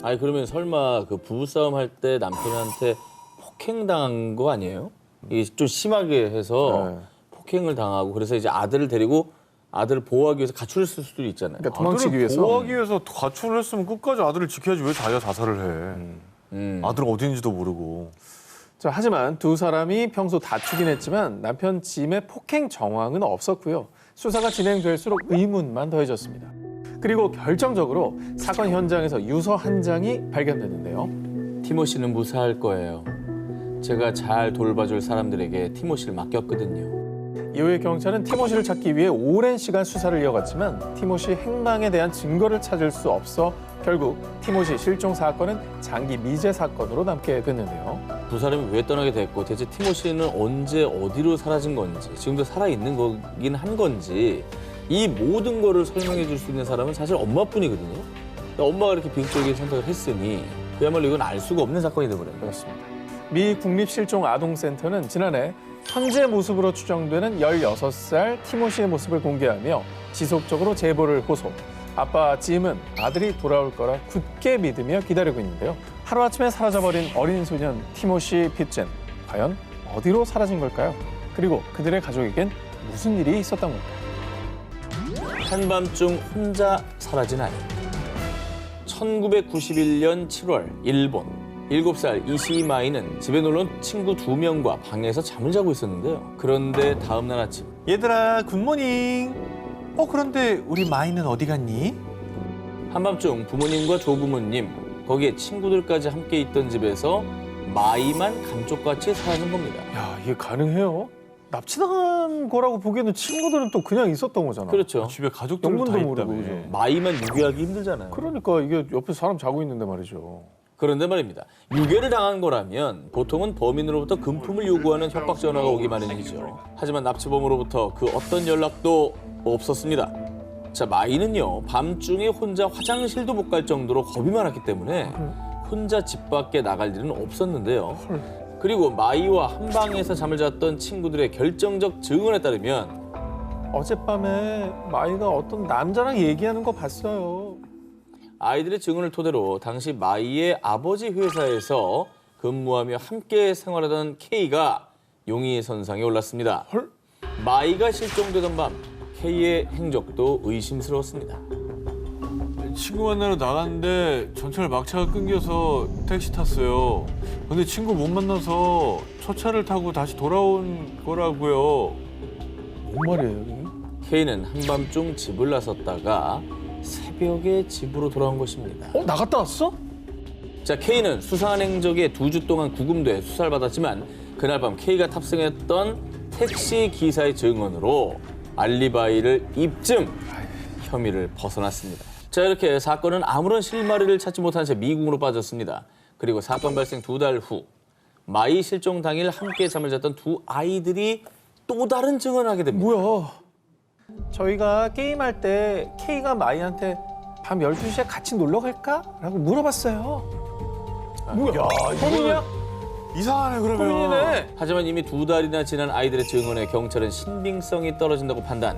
아니 그러면 설마 그 부부싸움 할 때 남편한테 폭행당한 거 아니에요? 이게 좀 심하게 해서 네. 폭행을 당하고 그래서 이제 아들을 데리고 아들을 보호하기 위해서 가출했을 수도 있잖아요. 그러니까 도망치기 위해서. 보호하기 위해서 가출을 했으면 끝까지 아들을 지켜야지 왜 자기가 자살을 해? 아들은 어디 있는지도 모르고. 자, 하지만 두 사람이 평소 다투긴 했지만 남편 짐의 폭행 정황은 없었고요. 수사가 진행될수록 의문만 더해졌습니다. 그리고 결정적으로 사건 현장에서 유서 한 장이 발견됐는데요. 티모시는 무사할 거예요. 제가 잘 돌봐줄 사람들에게 티모시를 맡겼거든요. 이후에 경찰은 티모시를 찾기 위해 오랜 시간 수사를 이어갔지만 티모시 행방에 대한 증거를 찾을 수 없어 결국 티모시 실종 사건은 장기 미제 사건으로 남게 됐는데요. 두 사람이 왜 떠나게 됐고 대체 티모시는 언제 어디로 사라진 건지 지금도 살아있는 거긴 한 건지 이 모든 거를 설명해 줄 수 있는 사람은 사실 엄마뿐이거든요. 엄마가 이렇게 비극적인 선택을 했으니 그야말로 이건 알 수가 없는 사건이 되버려요. 그렇습니다. 미 국립실종아동센터는 지난해 현재 모습으로 추정되는 16살 티모시의 모습을 공개하며 지속적으로 제보를 호소. 아빠 짐은 아들이 돌아올 거라 굳게 믿으며 기다리고 있는데요. 하루아침에 사라져버린 어린 소년 티모시 핏젠. 과연 어디로 사라진 걸까요? 그리고 그들의 가족에겐 무슨 일이 있었던 걸까요? 한밤중 혼자 사라진 아이. 1991년 7월 일본 7살 이시마이는 집에 놀러 온 친구 2명과 방에서 잠을 자고 있었는데요. 그런데 다음 날 아침 얘들아 굿모닝. 그런데 우리 마이는 어디 갔니? 한밤중 부모님과 조부모님 거기에 친구들까지 함께 있던 집에서 마이만 감쪽같이 사라진 겁니다. 야, 이게 가능해요? 납치당한 거라고 보기에는 친구들은 또 그냥 있었던 거잖아. 그렇죠. 집에 가족들도 영문도 다 모르고, 있다며. 그죠? 마이만 유기하기 힘들잖아요. 그러니까 이게 옆에 사람 자고 있는데 말이죠. 그런데 말입니다. 유괴를 당한 거라면 보통은 범인으로부터 금품을 요구하는 협박 전화가 오기 마련이죠. 하지만 납치범으로부터 그 어떤 연락도 없었습니다. 자, 마이는요. 밤중에 혼자 화장실도 못 갈 정도로 겁이 많았기 때문에 혼자 집 밖에 나갈 일은 없었는데요. 그리고 마이와 한 방에서 잠을 잤던 친구들의 결정적 증언에 따르면 어젯밤에 마이가 어떤 남자랑 얘기하는 거 봤어요. 아이들의 증언을 토대로 당시 마이의 아버지 회사에서 근무하며 함께 생활하던 K가 용의 선상에 올랐습니다. 헐? 마이가 실종되던 밤 K의 행적도 의심스러웠습니다. 친구 만나러 나갔는데 전철 막차가 끊겨서 택시 탔어요. 근데 친구 못 만나서 첫차를 타고 다시 돌아온 거라고요. 뭔 말이에요, 이게? K는 한밤중 집을 나섰다가 새벽에 집으로 돌아온 것입니다. 나갔다 왔어? 자, K는 수상한 행적에 2주 동안 구금돼 수사를 받았지만 그날 밤 K가 탑승했던 택시 기사의 증언으로 알리바이를 입증, 혐의를 벗어났습니다. 자, 이렇게 사건은 아무런 실마리를 찾지 못한 채 미궁으로 빠졌습니다. 그리고 사건 발생 2달 후 마이 실종 당일 함께 잠을 잤던 두 아이들이 또 다른 증언을 하게 됩니다. 뭐야? 저희가 게임할 때 K가 마이한테 밤 12시에 같이 놀러 갈까? 라고 물어봤어요. 뭐야? 범인이야? 이상하네 그러면. 범인이네. 하지만 이미 2달이나 지난 아이들의 증언에 경찰은 신빙성이 떨어진다고 판단.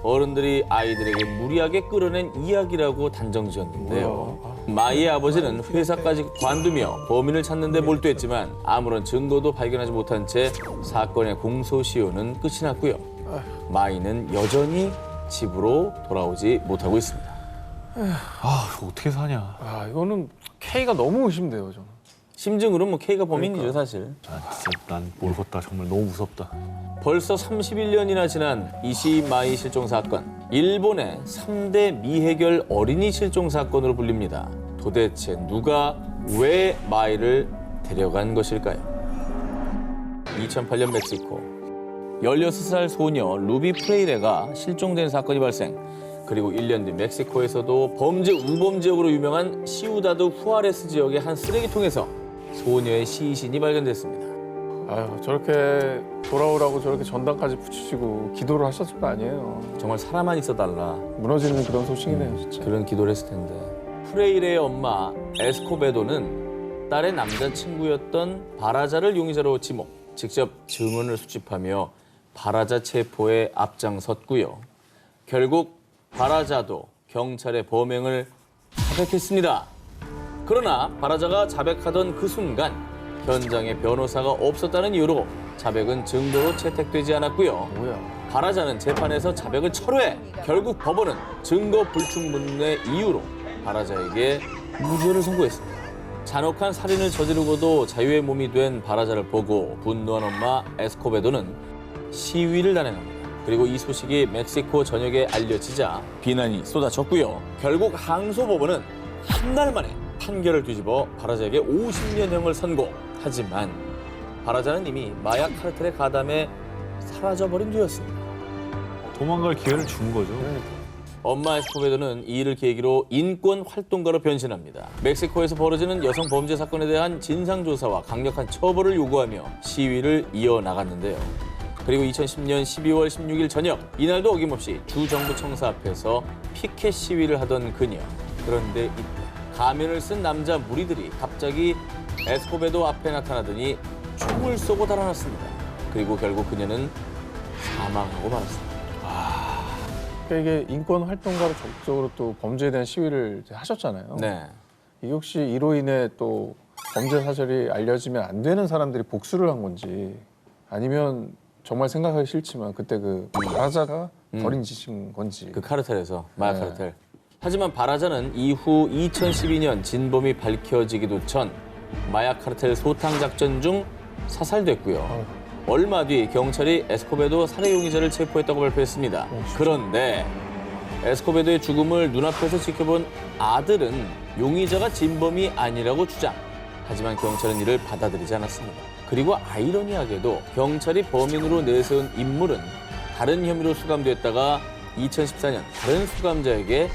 어른들이 아이들에게 무리하게 끌어낸 이야기라고 단정지었는데요. 마이의 아버지는 회사까지 관두며 범인을 찾는 데 몰두했지만 아무런 증거도 발견하지 못한 채 사건의 공소시효는 끝이 났고요. 마이는 여전히 집으로 돌아오지 못하고 있습니다. 이거 어떻게 사냐. 이거는 K가 너무 의심돼요, 저는. 심증으로는 뭐 K가 범인이죠, 사실. 진짜 난 모르겠다. 정말 너무 무섭다. 벌써 31년이나 지난 이시마이 실종 사건. 일본의 3대 미해결 어린이 실종 사건으로 불립니다. 도대체 누가 왜 마이를 데려간 것일까요? 2008년 멕시코. 16살 소녀 루비 프레이레가 실종된 사건이 발생. 그리고 1년 뒤 멕시코에서도 범죄 우범 지역으로 유명한 시우다드 후아레스 지역의 한 쓰레기통에서 소녀의 시신이 발견됐습니다. 저렇게 돌아오라고 저렇게 전단까지 붙이시고 기도를 하셨을 거 아니에요. 정말 사람만 있어달라. 무너지는 그런 소식이네요, 진짜. 그런 기도를 했을 텐데. 프레이레의 엄마 에스코베도는 딸의 남자친구였던 바라자를 용의자로 지목, 직접 증언을 수집하며 바라자 체포에 앞장섰고요. 결국 바라자도 경찰의 범행을 자백했습니다. 그러나 바라자가 자백하던 그 순간 현장에 변호사가 없었다는 이유로 자백은 증거로 채택되지 않았고요. 뭐야? 바라자는 재판에서 자백을 철회. 결국 법원은 증거 불충분의 이유로 바라자에게 무죄를 선고했습니다. 잔혹한 살인을 저지르고도 자유의 몸이 된 바라자를 보고 분노한 엄마 에스코베도는 시위를 단행합니다. 그리고 이 소식이 멕시코 전역에 알려지자 비난이 쏟아졌고요. 결국 항소법원은 한 달 만에 판결을 뒤집어 바라자에게 50년형을 선고. 하지만 바라자는 이미 마약 카르텔에 가담해 사라져버린 뒤였습니다. 도망갈 기회를 준 거죠. 엄마 에스코베도는 이 일을 계기로 인권 활동가로 변신합니다. 멕시코에서 벌어지는 여성 범죄 사건에 대한 진상조사와 강력한 처벌을 요구하며 시위를 이어나갔는데요. 그리고 2010년 12월 16일 저녁, 이날도 어김없이 주 정부 청사 앞에서 피켓 시위를 하던 그녀. 그런데 이때 가면을 쓴 남자 무리들이 갑자기 에스코베도 앞에 나타나더니 총을 쏘고 달아났습니다. 그리고 결국 그녀는 사망하고 말았습니다. 그러니까 이게 인권 활동가로 적극적으로 또 범죄에 대한 시위를 이제 하셨잖아요. 네. 이게 혹시 이로 인해 또 범죄 사실이 알려지면 안 되는 사람들이 복수를 한 건지 아니면 정말 생각하기 싫지만 그때 그 바라자가 벌인 짓인 건지. 그 카르텔에서 마약 네. 카르텔. 하지만 바라자는 이후 2012년 진범이 밝혀지기도 전 마약 카르텔 소탕 작전 중 사살됐고요. 얼마 뒤 경찰이 에스코베도 살해 용의자를 체포했다고 발표했습니다. 그런데 에스코베도의 죽음을 눈앞에서 지켜본 아들은 용의자가 진범이 아니라고 주장. 하지만 경찰은 이를 받아들이지 않았습니다. 그리고 아이러니하게도 경찰이 범인으로 내세운 인물은 다른 혐의로 수감됐다가 2014년 다른 수감자에게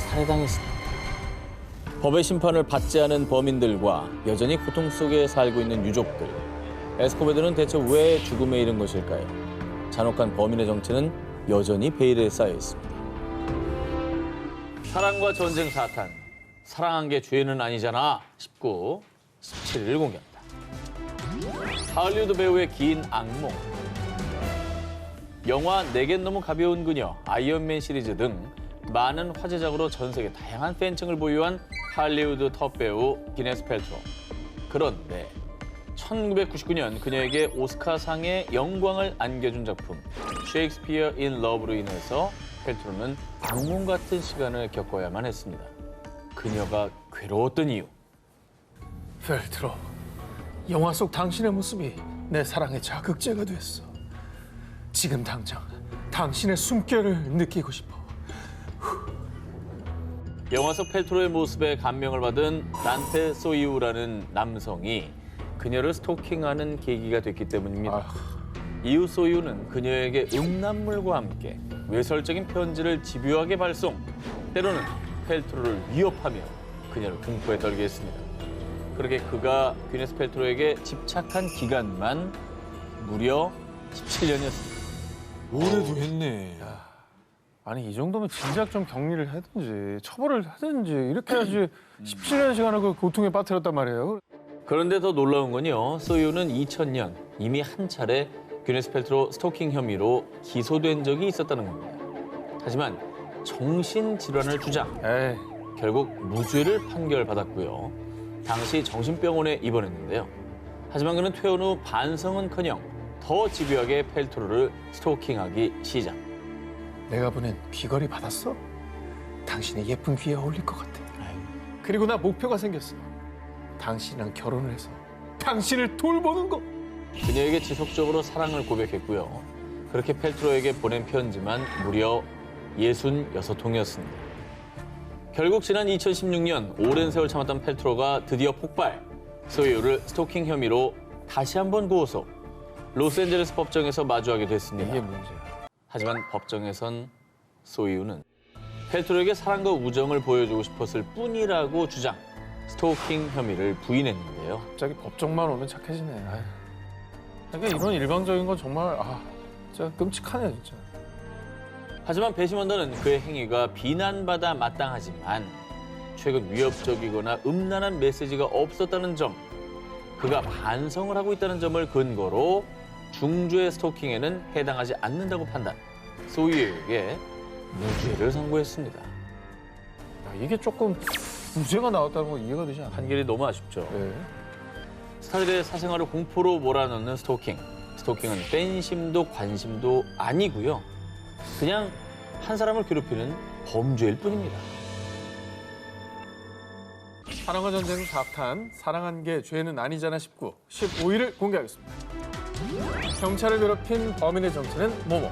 살해당했습니다. 법의 심판을 받지 않은 범인들과 여전히 고통 속에 살고 있는 유족들. 에스코베도는 대체 왜 죽음에 이른 것일까요? 잔혹한 범인의 정체는 여전히 베일에 쌓여 있습니다. 사랑과 전쟁 사탄. 사랑한 게 죄는 아니잖아. 19, 17일 공개합니다. 할리우드 배우의 긴 악몽. 영화 내겐 너무 가벼운 그녀, 아이언맨 시리즈 등 많은 화제작으로 전 세계 다양한 팬층을 보유한 할리우드 톱 배우 기네스 펠트로. 그런데 1999년 그녀에게 오스카상의 영광을 안겨준 작품 셰익스피어 인 러브로 인해서 펠트로는 악몽 같은 시간을 겪어야만 했습니다. 그녀가 괴로웠던 이유. 펠트로, 영화 속 당신의 모습이 내 사랑의 자극제가 됐어. 지금 당장 당신의 숨결을 느끼고 싶어. 영화 속 펠트로의 모습에 감명을 받은 단테 소이우라는 남성이 그녀를 스토킹하는 계기가 됐기 때문입니다. 이후 소이우는 그녀에게 음란물과 함께 외설적인 편지를 집요하게 발송, 때로는 펠트로를 위협하며 그녀를 공포에 떨게 했습니다. 그렇게 그가 귀네스 펠트로에게 집착한 기간만 무려 17년이었습니다. 오래도 했네. 아니 이 정도면 진작 좀 격리를 하든지 처벌을 하든지 이렇게 해야지 17년 시간을 그 고통에 빠뜨렸단 말이에요. 그런데 더 놀라운 건요. 소유는 2000년 이미 한 차례 귀네스 펠트로 스토킹 혐의로 기소된 적이 있었다는 겁니다. 하지만 정신질환을 주장, 에이, 결국 무죄를 판결받았고요. 당시 정신병원에 입원했는데요. 하지만 그는 퇴원 후 반성은커녕 더 집요하게 펠트로를 스토킹하기 시작. 내가 보낸 귀걸이 받았어? 당신의 예쁜 귀에 어울릴 것 같아. 그리고 나 목표가 생겼어. 당신이랑 결혼을 해서 당신을 돌보는 거. 그녀에게 지속적으로 사랑을 고백했고요. 그렇게 펠트로에게 보낸 편지만 무려 66통이었습니다. 결국 지난 2016년 오랜 세월 참았던 펠트로가 드디어 폭발. 소유를 스토킹 혐의로 다시 한번 고소. 로스앤젤레스 법정에서 마주하게 됐습니다. 이게 문제야. 하지만 법정에선 소이우는 펠트로에게 사랑과 우정을 보여주고 싶었을 뿐이라고 주장. 스토킹 혐의를 부인했는데요. 갑자기 법정만 오면 착해지네. 아휴. 그러니까 이런 일방적인 건 정말 진짜 끔찍하네 진짜. 하지만 배심원단은 그의 행위가 비난받아 마땅하지만 최근 위협적이거나 음란한 메시지가 없었다는 점, 그가 반성을 하고 있다는 점을 근거로 중죄 스토킹에는 해당하지 않는다고 판단, 소유에게 무죄를 선고했습니다. 이게 조금 무죄가 나왔다는 건 이해가 되지 않아요. 판결이 너무 아쉽죠. 네. 스타들의 사생활을 공포로 몰아넣는 스토킹. 스토킹은 팬심도 관심도 아니고요. 그냥 한 사람을 괴롭히는 범죄일 뿐입니다. 사랑과 전쟁 4탄, 사랑한 게 죄는 아니잖아 19, 15일을 공개하겠습니다. 경찰을 괴롭힌 범인의 정체는 뭐뭐.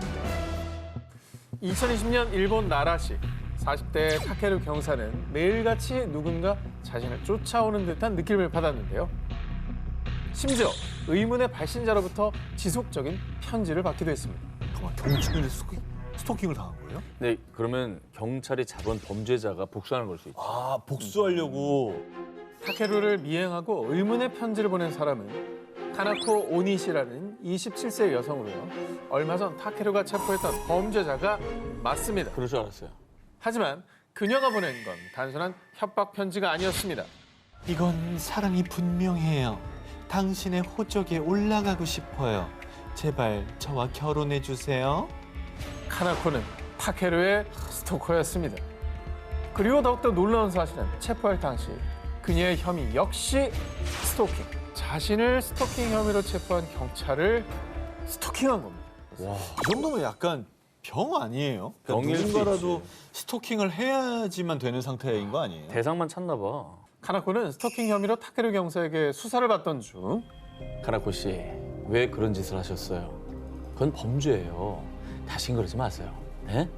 2020년 일본 나라시 40대 타케루 경사는 매일같이 누군가 자신을 쫓아오는 듯한 느낌을 받았는데요. 심지어 의문의 발신자로부터 지속적인 편지를 받기도 했습니다. 경찰에 스토킹을 당한 거예요? 네, 그러면 경찰이 잡은 범죄자가 복수하는 걸 수 있죠. 아, 복수하려고. 타케루를 미행하고 의문의 편지를 보낸 사람은 카나코 오니시라는 27세 여성으로요. 얼마 전 타케루가 체포했던 범죄자가 맞습니다. 그럴 줄 알았어요. 하지만 그녀가 보낸 건 단순한 협박 편지가 아니었습니다. 이건 사랑이 분명해요. 당신의 호적에 올라가고 싶어요. 제발 저와 결혼해 주세요. 카나코는 타케루의 스토커였습니다. 그리고 더욱더 놀라운 사실은 체포할 당시 그녀의 혐의 역시 스토킹. 자신을 스토킹 혐의로 체포한 경찰을 스토킹한 겁니다. 이 정도면 약간 병 아니에요? 그러니까 병일 수 누군가라도 있지. 스토킹을 해야지만 되는 상태인 거 아니에요? 대상만 찾나 봐. 카나코는 스토킹 혐의로 타케루 경사에게 수사를 받던 중 카나코 씨, 왜 그런 짓을 하셨어요? 그건 범죄예요. 다신 그러지 마세요. 네?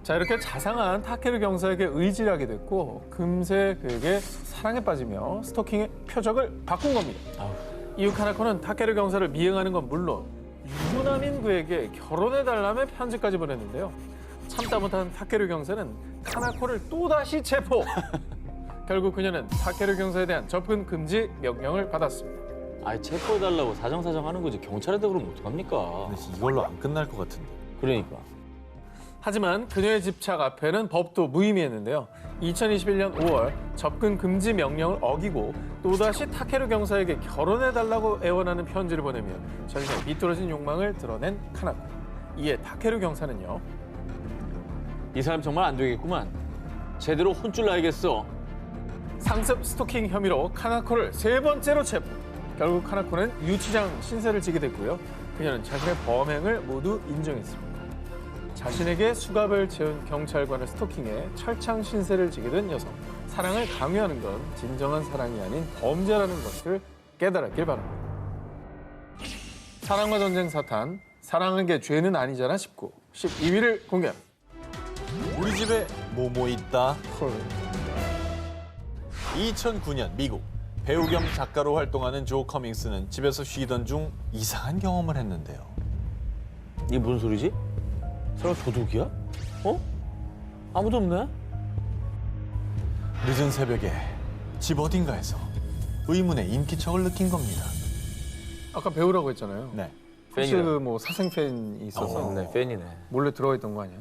자, 이렇게 자상한 타케루 경사에게 의지를 하게 됐고 금세 그에게 사랑에 빠지며 스토킹의 표적을 바꾼 겁니다. 아우. 이후 카나코는 타케루 경사를 미행하는 건 물론 유부남인 그에게 결혼해달라며 편지까지 보냈는데요. 참다 못한 타케루 경사는 카나코를 또다시 체포! 결국 그녀는 타케루 경사에 대한 접근 금지 명령을 받았습니다. 아이, 체포해달라고 사정사정 하는 거지. 경찰한테 그러면 어떡합니까? 근데 이걸로 안 끝날 것 같은데. 그러니까. 하지만 그녀의 집착 앞에는 법도 무의미했는데요. 2021년 5월 접근 금지 명령을 어기고 또다시 타케루 경사에게 결혼해달라고 애원하는 편지를 보내며 자신의 비뚤어진 욕망을 드러낸 카나코. 이에 타케루 경사는요. 이 사람 정말 안 되겠구만. 제대로 혼쭐 나야겠어. 상습 스토킹 혐의로 카나코를 3번째로 체포. 결국 카나코는 유치장 신세를 지게 됐고요. 그녀는 자신의 범행을 모두 인정했습니다. 자신에게 수갑을 채운 경찰관을 스토킹해 철창 신세를 지게 된 여성. 사랑을 강요하는 건 진정한 사랑이 아닌 범죄라는 것을 깨달았길 바랍니다. 사랑과 전쟁 사탄, 사랑하는 게 죄는 아니잖아 19, 12위를 공개합니다. 우리 집에 뭐뭐 있다. 헐. 2009년 미국 배우 겸 작가로 활동하는 조 커밍스는 집에서 쉬던 중 이상한 경험을 했는데요. 이게 무슨 소리지? 설마 도둑이야? 어? 아무도 없네? 늦은 새벽에 집 어딘가에서 의문의 인기척을 느낀 겁니다. 아까 배우라고 했잖아요. 네. 혹시 팬이라. 그 뭐 사생 팬이 있어서 네, 팬이네. 몰래 들어가 있던 거 아니야?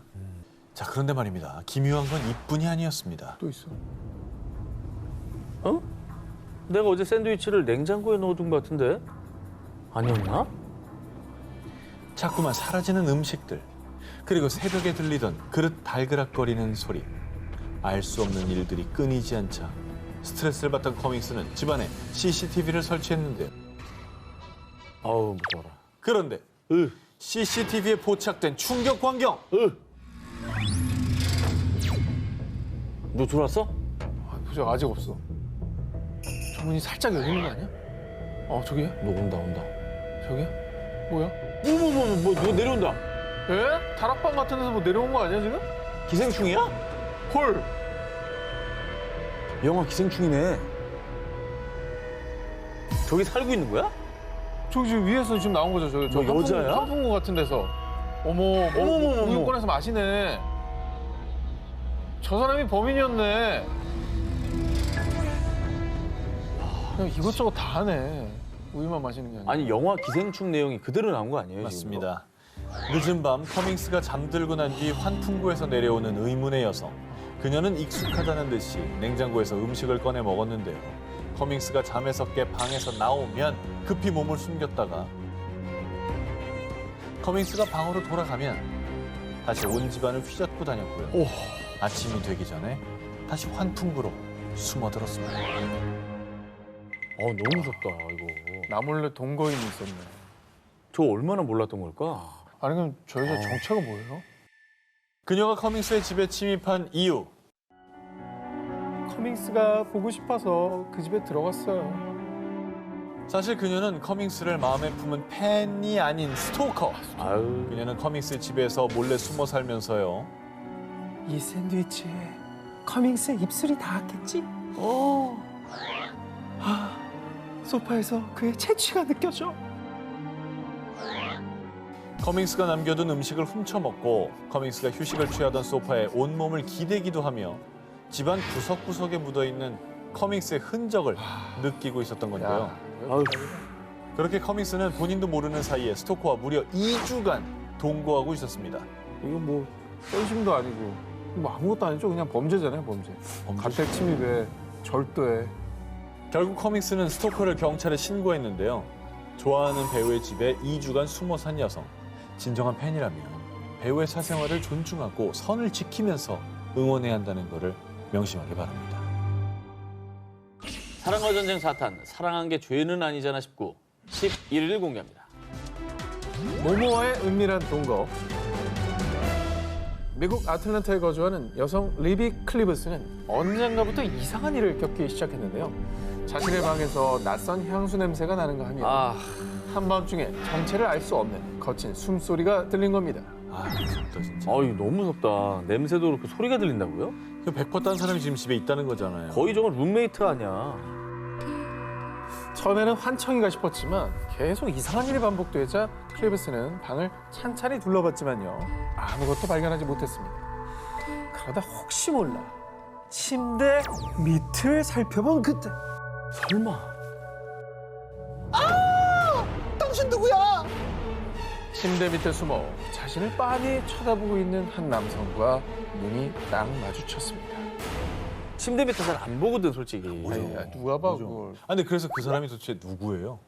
자, 그런데 말입니다. 기묘한 건 이뿐이 아니었습니다. 또 있어. 어? 내가 어제 샌드위치를 냉장고에 넣어둔 것 같은데? 아니었나? 자꾸만 사라지는 음식들. 그리고 새벽에 들리던 그릇 달그락거리는 소리. 알 수 없는 일들이 끊이지 않자 스트레스를 받던 커밍스는 집안에 CCTV를 설치했는데요. 아우, 무서워라. 그런데 CCTV에 포착된 충격 광경. 너 들어왔어? 아, 보자 아직 없어. 저 문이 살짝 열리는 거 아니야? 저기야? 너 온다. 저기야? 뭐야? 너 내려온다. 에? 다락방 같은 데서 뭐 내려온 거 아니야 지금? 기생충이야? 헐! 영화 기생충이네. 저기 살고 있는 거야? 저기 지금 위에서 지금 나온 거죠. 저 뭐 여자야? 환풍구 같은 데서. 어머, 어머머머머. 우유 꺼내서 마시네. 저 사람이 범인이었네. 그냥 이것저것 다 하네. 우유만 마시는 게 아니라. 아니, 영화 기생충 내용이 그대로 나온 거 아니에요? 맞습니다. 늦은 밤 커밍스가 잠들고 난 뒤 환풍구에서 내려오는 의문의 여성. 그녀는 익숙하다는 듯이 냉장고에서 음식을 꺼내 먹었는데요. 커밍스가 잠에서 깨 방에서 나오면 급히 몸을 숨겼다가 커밍스가 방으로 돌아가면 다시 온 집안을 휘젓고 다녔고요. 아침이 되기 전에 다시 환풍구로 숨어들었습니다. 너무 무섭다, 이거. 나 몰래 동거인이 있었네. 저 얼마나 몰랐던 걸까? 아니 그럼 저 여자 정체가 뭐예요? 그녀가 커밍스의 집에 침입한 이유. 커밍스가 보고 싶어서 그 집에 들어갔어요. 사실 그녀는 커밍스를 마음에 품은 팬이 아닌 스토커. 아유. 그녀는 커밍스 집에서 몰래 숨어 살면서요. 이 샌드위치에 커밍스의 입술이 닿았겠지? 소파에서 그의 채취가 느껴져. 커밍스가 남겨둔 음식을 훔쳐먹고 커밍스가 휴식을 취하던 소파에 온몸을 기대기도 하며 집안 구석구석에 묻어있는 커밍스의 흔적을 느끼고 있었던 건데요. 아유. 그렇게 커밍스는 본인도 모르는 사이에 스토커와 무려 2주간 동거하고 있었습니다. 이거 뭐 떼심도 아니고 뭐 아무것도 아니죠. 그냥 범죄잖아요, 범죄. 가택 침입에 절도에. 결국 커믹스는 스토커를 경찰에 신고했는데요. 좋아하는 배우의 집에 2주간 숨어 산 여성. 진정한 팬이라면 배우의 사생활을 존중하고 선을 지키면서 응원해야 한다는 것을 명심하기 바랍니다. 사랑과 전쟁 4탄, 사랑한 게 죄는 아니잖아 19, 11일 공개합니다. 모모와의 은밀한 동거. 미국 아틀란타에 거주하는 여성 리비 클리브스는 언젠가부터 이상한 일을 겪기 시작했는데요. 자신의 방에서 낯선 향수 냄새가 나는가 하며 한밤중에 정체를 알 수 없는 거친 숨소리가 들린 겁니다. 아, 무섭다 진짜. 이거 너무 무섭다. 냄새도 그렇고 소리가 들린다고요? 그 100% 딴 사람이 지금 집에 있다는 거잖아요. 거의 저건 룸메이트 아니야. 처음에는 환청인가 싶었지만 계속 이상한 일이 반복되자 클리브스는 방을 찬찬히 둘러봤지만요. 아무것도 발견하지 못했습니다. 그러다 혹시 몰라 침대 밑을 살펴본 그때 설마. 침대 밑에 숨어 자신을 빤히 쳐다보고 있는 한 남성과 눈이 딱 마주쳤습니다. 침대 밑에 잘 안 보거든 솔직히. 아니, 누가 봐 그걸. 아, 근데 그래서 그 사람이 도대체 누구예요?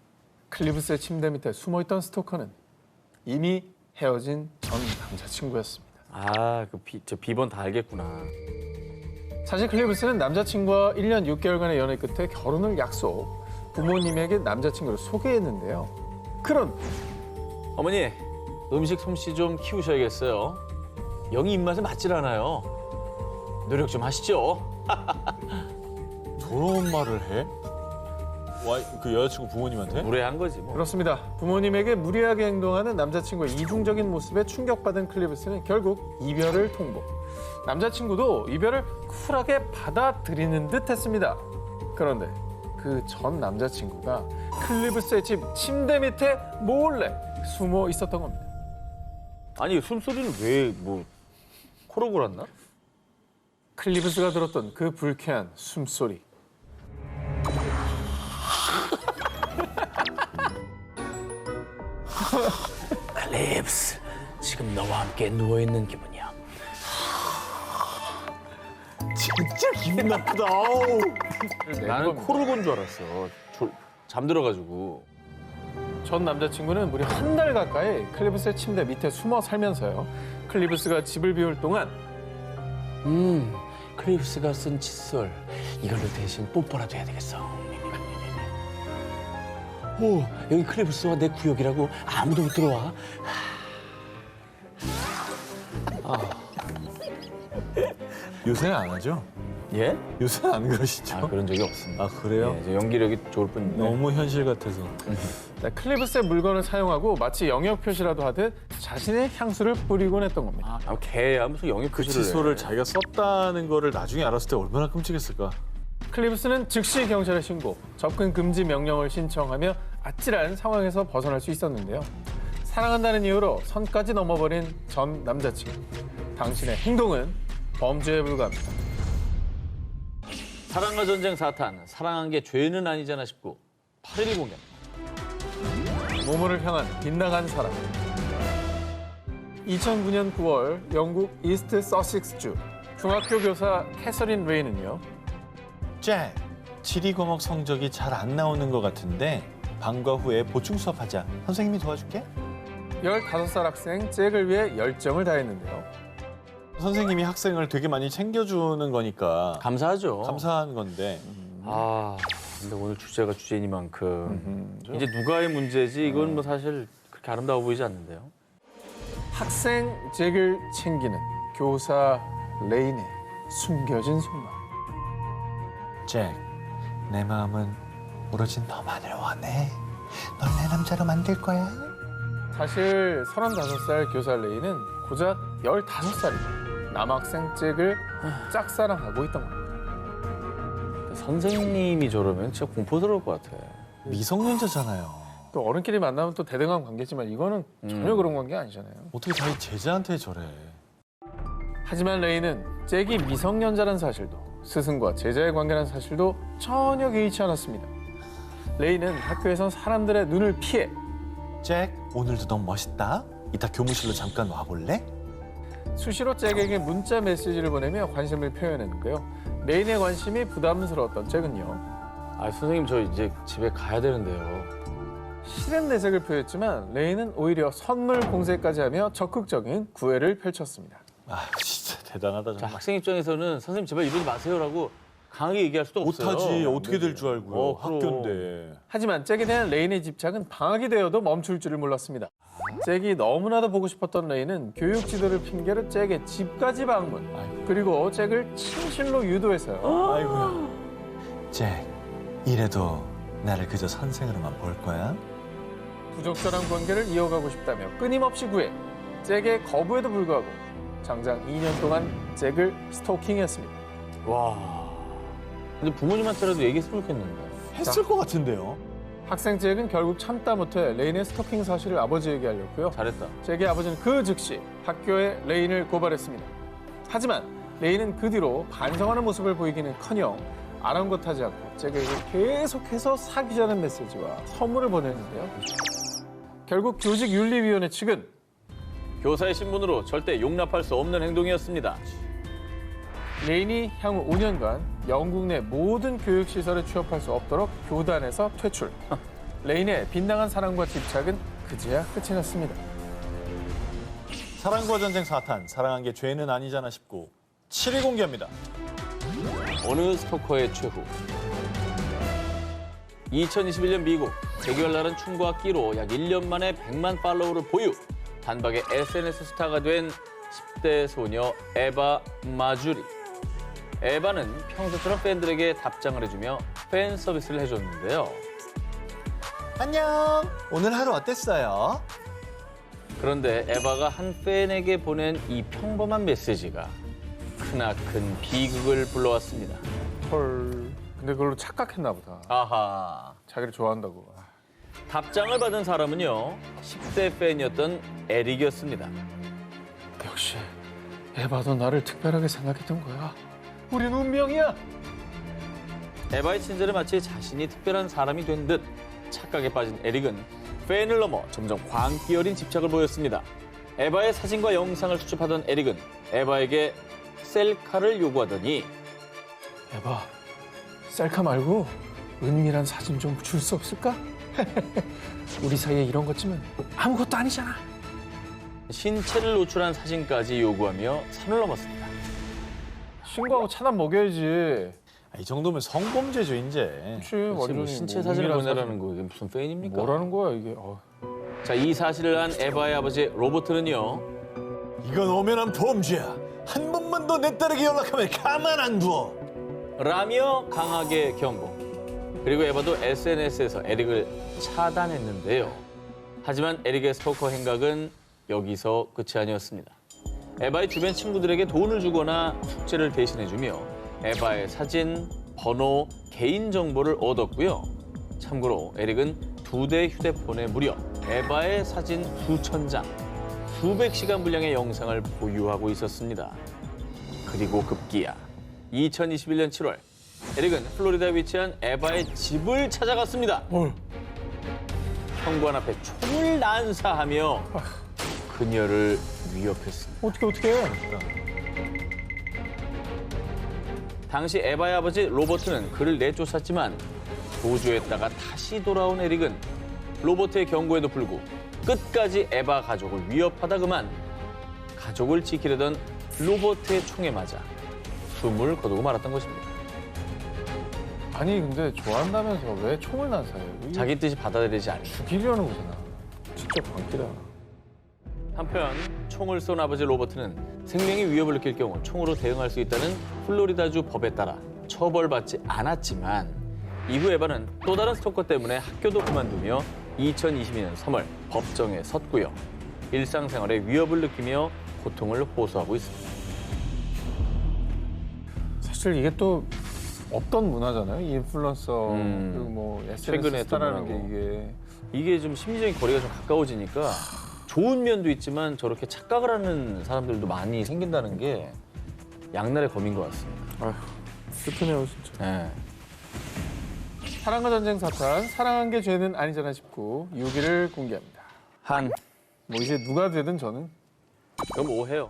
클리브스의 침대 밑에 숨어있던 스토커는 이미 헤어진 전 남자친구였습니다. 저 비번 다 알겠구나. 사실 클리브스는 남자친구와 1년 6개월간의 연애 끝에 결혼을 약속, 부모님에게 남자친구를 소개했는데요. 그런 어머니, 음식 솜씨 좀 키우셔야겠어요. 영희 입맛에 맞질 않아요. 노력 좀 하시죠. 저런 말을 해? 그 여자친구 부모님한테? 무례한 거지 뭐. 그렇습니다. 부모님에게 무리하게 행동하는 남자친구의 이중적인 모습에 충격받은 클리브스는 결국 이별을 통보. 남자친구도 이별을 쿨하게 받아들이는 듯 했습니다. 그런데 그 전 남자친구가 클리브스의 집 침대 밑에 몰래 숨어 있었던 겁니다. 아니 숨소리는 왜 뭐 코로 골았나? 클리브스가 들었던 그 불쾌한 숨소리. 클립스, 지금 너와 함께 누워있는 기분이야. 진짜 기분 나쁘다. 아우. 나는 코를 건 줄 알았어. 잠들어가지고. 전 남자친구는 무려 한 달 가까이 클리브스의 침대 밑에 숨어 살면서요. 클리브스가 집을 비울 동안 클립스가 쓴 칫솔 이걸로 대신 뽀뽀라도 해야 되겠어. 오, 여기 클립스와 내 구역이라고 아무도 못 들어와. 요새는 안 하죠? 예? 요새는 안 그러시죠? 그런 적이 없습니다. 아, 그래요? 예, 저 연기력이 좋을 뿐. 너무 현실 같아서. 네, 클리브스의 물건을 사용하고 마치 영역 표시라도 하듯 자신의 향수를 뿌리곤 했던 겁니다. 개야 무슨 영역 그 표시를 칫솔을 해. 자기가 썼다는 거를 나중에 알았을 때 얼마나 끔찍했을까. 클리브스는 즉시 경찰에 신고, 접근 금지 명령을 신청하며 아찔한 상황에서 벗어날 수 있었는데요. 사랑한다는 이유로 선까지 넘어버린 전 남자친구. 당신의 행동은 범죄에 불과합니다. 사랑과 전쟁 4탄, 사랑한 게 죄는 아니잖아 19, 8일 공개합니다. 모모를 향한 빗나간 사랑. 2009년 9월 영국 이스트 서식스주 중학교 교사 캐서린 레이는요. 잭, 지리 과목 성적이 잘 안 나오는 것 같은데 방과 후에 보충 수업하자. 선생님이 도와줄게. 15살 학생 잭을 위해 열정을 다했는데요. 선생님이 학생을 되게 많이 챙겨주는 거니까 감사하죠. 감사한 건데. 근데 오늘 주제가 주제니만큼 이제 누가의 문제지 이건 뭐 사실 그렇게 아름다워 보이지 않는데요. 학생 잭을 챙기는 교사 레인의 숨겨진 속마음. 잭, 내 마음은 오로지 너만을 원해. 널 내 남자로 만들 거야. 사실 35살 교사 레인은 고작 15살이고 남학생 잭을 짝사랑하고 있던 겁니다. 선생님이 저러면 진짜 공포스러울 것 같아. 미성년자잖아요. 또 어른끼리 만나면 또 대등한 관계지만 이거는 전혀 그런 관계 아니잖아요. 어떻게 자기 제자한테 저래. 하지만 레인은 잭이 미성년자라는 사실도 스승과 제자의 관계라는 사실도 전혀 개의치 않았습니다. 레인은 학교에선 사람들의 눈을 피해 잭, 오늘도 너무 멋있다. 이따 교무실로 잠깐 와볼래? 수시로 잭에게 문자 메시지를 보내며 관심을 표현했는데요. 레인의 관심이 부담스러웠던 잭은요. 아, 선생님 저 이제 집에 가야 되는데요. 실은 내색을 표했지만 레인은 오히려 선물 공세까지 하며 적극적인 구애를 펼쳤습니다. 아, 진짜 대단하다 자, 정말. 학생 입장에서는 선생님 제발 이러지 마세요라고 강하게 얘기할 수도 없어요. 못하지. 어떻게 될 줄 알고요. 그럼. 학교인데. 하지만 잭에 대한 레인의 집착은 방학이 되어도 멈출 줄을 몰랐습니다. 잭이 너무나도 보고 싶었던 레인은 교육 지도를 핑계로 잭의 집까지 방문. 그리고 잭을 침실로 유도해서요. 아이고야. 잭, 이래도 나를 그저 선생으로만 볼 거야? 부적절한 관계를 이어가고 싶다며 끊임없이 구해. 잭의 거부에도 불구하고 장장 2년 동안 잭을 스토킹했습니다. 와. 근데 부모님한테라도 얘기했으면 좋겠는데. 했을 것 같은데요. 학생 잭은 결국 참다 못해 레인의 스토킹 사실을 아버지에게 알렸고요. 잘했다. 잭의 아버지는 그 즉시 학교에 레인을 고발했습니다. 하지만 레인은 그 뒤로 반성하는 모습을 보이기는커녕 아랑곳하지 않고 잭에게 계속해서 사귀자는 메시지와 선물을 보냈는데요. 결국 교직윤리위원회 측은 교사의 신분으로 절대 용납할 수 없는 행동이었습니다. 레인이 향후 5년간 영국 내 모든 교육시설에 취업할 수 없도록 교단에서 퇴출. 레인의 빗나간 사랑과 집착은 그제야 끝이 났습니다. 사랑과 전쟁 4탄, 사랑한 게 죄는 아니잖아 싶고 7위 공개합니다. 어느 스토커의 최후. 2021년 미국 대결 나른 춤과 끼로 약 1년 만에 100만 팔로워를 보유. 단박에 SNS 스타가 된 10대 소녀 에바 마주리. 에바는 평소처럼 팬들에게 답장을 해주며 팬 서비스를 해줬는데요. 안녕. 오늘 하루 어땠어요? 그런데 에바가 한 팬에게 보낸 이 평범한 메시지가 크나큰 비극을 불러왔습니다. 헐. 근데 그걸로 착각했나 보다. 아하. 자기를 좋아한다고. 답장을 받은 사람은요, 10대 팬이었던 에릭이었습니다. 역시 에바도 나를 특별하게 생각했던 거야. 우린 운명이야. 에바의 친절에 마치 자신이 특별한 사람이 된 듯 착각에 빠진 에릭은 팬을 넘어 점점 광기 어린 집착을 보였습니다. 에바의 사진과 영상을 수집하던 에릭은 에바에게 셀카를 요구하더니 에바, 셀카 말고 은밀한 사진 좀 줄 수 없을까? 우리 사이에 이런 것쯤은 아무것도 아니잖아. 신체를 노출한 사진까지 요구하며 선을 넘었습니다. 신고하고 차단 먹여야지. 이 정도면 성범죄죠, 이제. 그렇지, 뭐 완전히 신체 사진을 은밀한 보내라는 거 이게 무슨 팬입니까? 뭐라는 거야 이게. 자, 이 사실을 안 에바의 아버지 로버트는요. 이건 엄연한 범죄야. 한 번만 더 내 딸에게 연락하면 가만 안 둬. 라며 강하게 경고. 그리고 에바도 SNS에서 에릭을 차단했는데요. 하지만 에릭의 스토커 행각은 여기서 끝이 아니었습니다. 에바의 주변 친구들에게 돈을 주거나 숙제를 대신해주며 에바의 사진, 번호, 개인정보를 얻었고요. 참고로 에릭은 2대 휴대폰에 무려 에바의 사진 수천 장, 수백 시간 분량의 영상을 보유하고 있었습니다. 그리고 급기야 2021년 7월 에릭은 플로리다에 위치한 에바의 집을 찾아갔습니다. 현관 앞에 총을 난사하며 그녀를 위협했습니다. 어떻게 해? 당시 에바의 아버지 로버트는 그를 내쫓았지만 도주했다가 다시 돌아온 에릭은 로버트의 경고에도 불구 끝까지 에바 가족을 위협하다 그만 가족을 지키려던 로버트의 총에 맞아 숨을 거두고 말았던 것입니다. 아니 근데 좋아한다면서 왜 총을 난사해요? 자기 뜻이 받아들이지 않는. 죽이려는 거잖아. 진짜 광기다. 한편 총을 쏜 아버지 로버트는 생명의 위협을 느낄 경우 총으로 대응할 수 있다는 플로리다주 법에 따라 처벌받지 않았지만 이후 에바는 또 다른 스토커 때문에 학교도 그만두며 2022년 3월 법정에 섰고요. 일상생활에 위협을 느끼며 고통을 호소하고 있습니다. 사실 이게 또 없던 문화잖아요. 이 인플루언서 그리고 뭐 최근에 SNS 스타라는 게 또 이게. 이게 좀 심리적인 거리가 좀 가까워지니까 좋은 면도 있지만 저렇게 착각을 하는 사람들도 많이 생긴다는 게 양날의 검인 것 같습니다. 아휴, 슬프네요 진짜. 네. 사랑과 전쟁 사탄, 사랑한 게 죄는 아니잖아 싶고 6위를 공개합니다. 한 뭐 이제 누가 되든 저는 그럼 오해요.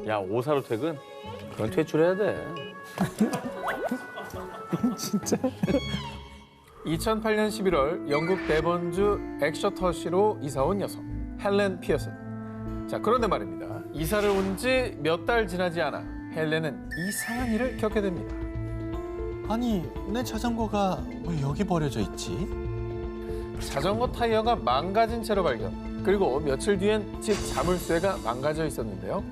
야, 5사로 퇴근? 그건 퇴출해야 돼. 2008년 11월 영국 대번주 엑셔터시로 이사 온 여성 헬렌 피어슨. 자, 그런데 말입니다. 이사를 온 지 몇 달 지나지 않아 헬렌은 이상한 일을 겪게 됩니다. 아니, 내 자전거가 왜 여기 버려져 있지? 자전거 타이어가 망가진 채로 발견. 그리고 며칠 뒤엔 집 자물쇠가 망가져 있었는데요.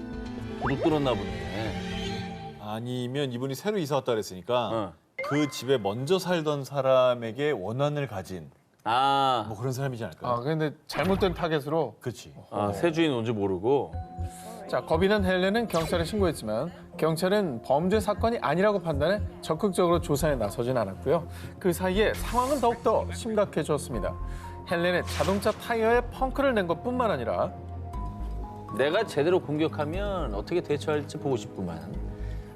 도둑 들었나 보네. 아니면 이분이 새로 이사 왔다 그랬으니까 어. 그 집에 먼저 살던 사람에게 원한을 가진 아, 뭐 그런 사람이지 않을까? 아, 근데 잘못된 타겟으로. 그렇지. 새 주인 온지 모르고. 자, 겁이 난 헬렌은 경찰에 신고했지만 경찰은 범죄 사건이 아니라고 판단해 적극적으로 조사에 나서진 않았고요. 그 사이에 상황은 더욱더 심각해졌습니다. 헬렌의 자동차 타이어에 펑크를 낸 것뿐만 아니라 내가 제대로 공격하면 어떻게 대처할지 보고 싶구만.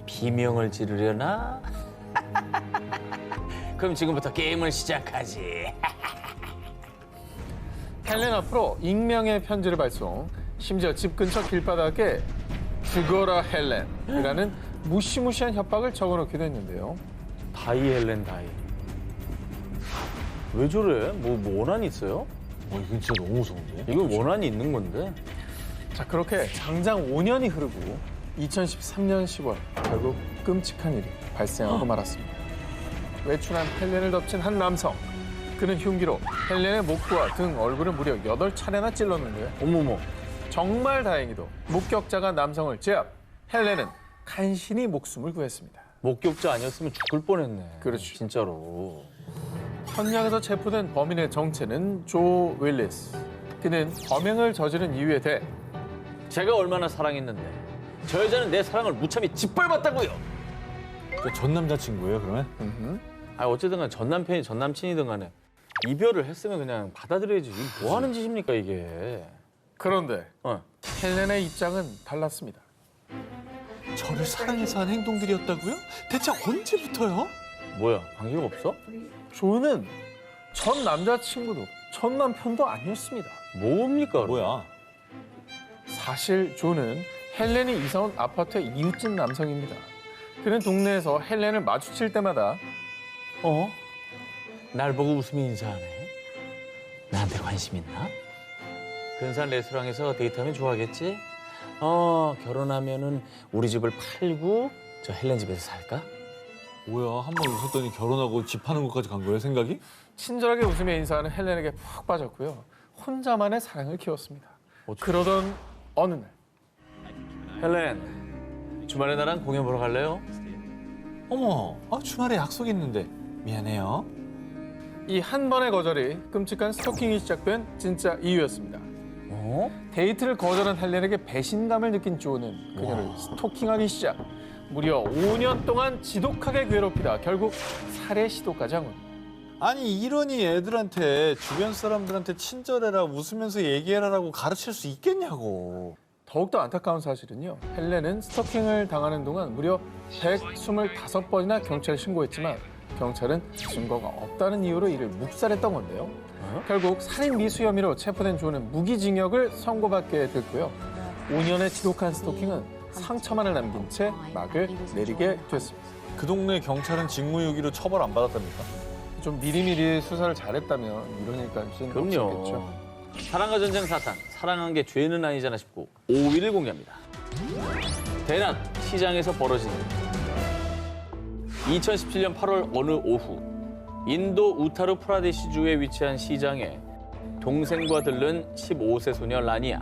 비명을 지르려나? 그럼 지금부터 게임을 시작하지. 헬렌 앞으로 익명의 편지를 발송. 심지어 집 근처 길바닥에 죽어라 헬렌이라는 무시무시한 협박을 적어놓기도 했는데요. 다이 헬렌 다이. 왜 저래? 뭐 원한이 있어요? 이건 진짜 너무 무서운데? 이건 원한이 있는 건데. 자, 그렇게 장장 5년이 흐르고 2013년 10월 결국 끔찍한 일이 발생하고 말았습니다. 외출한 헬렌을 덮친 한 남성. 그는 흉기로 헬렌의 목과 등, 얼굴을 무려 8차례나 찔렀는데요. 어머머. 정말 다행히도 목격자가 남성을 제압. 헬렌은 간신히 목숨을 구했습니다. 목격자 아니었으면 죽을 뻔했네. 그렇죠. 진짜로. 현장에서 체포된 범인의 정체는 조 윌리스. 그는 범행을 저지른 이유에 대해 제가 얼마나 사랑했는데 저 여자는 내 사랑을 무참히 짓밟았다고요. 전 남자친구예요, 그러면? 어쨌든 간에 전 남편이 전 남친이든 간에 이별을 했으면 그냥 받아들여야지. 이게 뭐 하는 짓입니까 이게. 그런데 어. 헬렌의 입장은 달랐습니다. 저를 사랑해서 한 행동들이었다고요? 대체 언제부터요? 뭐야, 관계가 없어? 조는 전 남자친구도 전 남편도 아니었습니다. 뭡니까? 뭐야? 사실 조는 헬렌이 이사 온 아파트의 이웃집 남성입니다. 그는 동네에서 헬렌을 마주칠 때마다 날 보고 웃으며 인사하네. 나한테 관심 있나? 근사한 레스토랑에서 데이트하면 좋아하겠지? 결혼하면은 우리 집을 팔고 저 헬렌 집에서 살까? 뭐야, 한 번 웃었더니 결혼하고 집 파는 것까지 간 거예요, 생각이? 친절하게 웃으며 인사하는 헬렌에게 푹 빠졌고요. 혼자만의 사랑을 키웠습니다. 그러던 어느 날 헬렌, 주말에 나랑 공연 보러 갈래요? 어머, 주말에 약속 있는데 미안해요. 이 한 번의 거절이 끔찍한 스토킹이 시작된 진짜 이유였습니다. 데이트를 거절한 헬렌에게 배신감을 느낀 조는 그녀를 스토킹하기 시작. 무려 5년 동안 지독하게 괴롭히다 결국 살해 시도까지 한 겁니다. 아니, 이러니 애들한테, 주변 사람들한테 친절해라, 웃으면서 얘기해라라고 가르칠 수 있겠냐고. 더욱더 안타까운 사실은요. 헬렌은 스토킹을 당하는 동안 무려 125번이나 경찰에 신고했지만 경찰은 증거가 없다는 이유로 이를 묵살했던 건데요. 결국 살인 미수 혐의로 체포된 조는 무기징역을 선고받게 됐고요. 5년의 지독한 스토킹은 상처만을 남긴 채 막을 내리게 됐습니다. 그 동네 경찰은 직무유기로 처벌 안 받았답니까? 좀 미리미리 수사를 잘했다면 이런 일까지는 그럼요. 없었겠죠. 사랑과 전쟁 사탄, 사랑한 게 죄는 아니잖아 싶고 5위를 공개합니다. 대낮 시장에서 벌어진 일. 2017년 8월 어느 오후 인도 우타르 프라데시주에 위치한 시장에 동생과 들른 15세 소녀 라니아.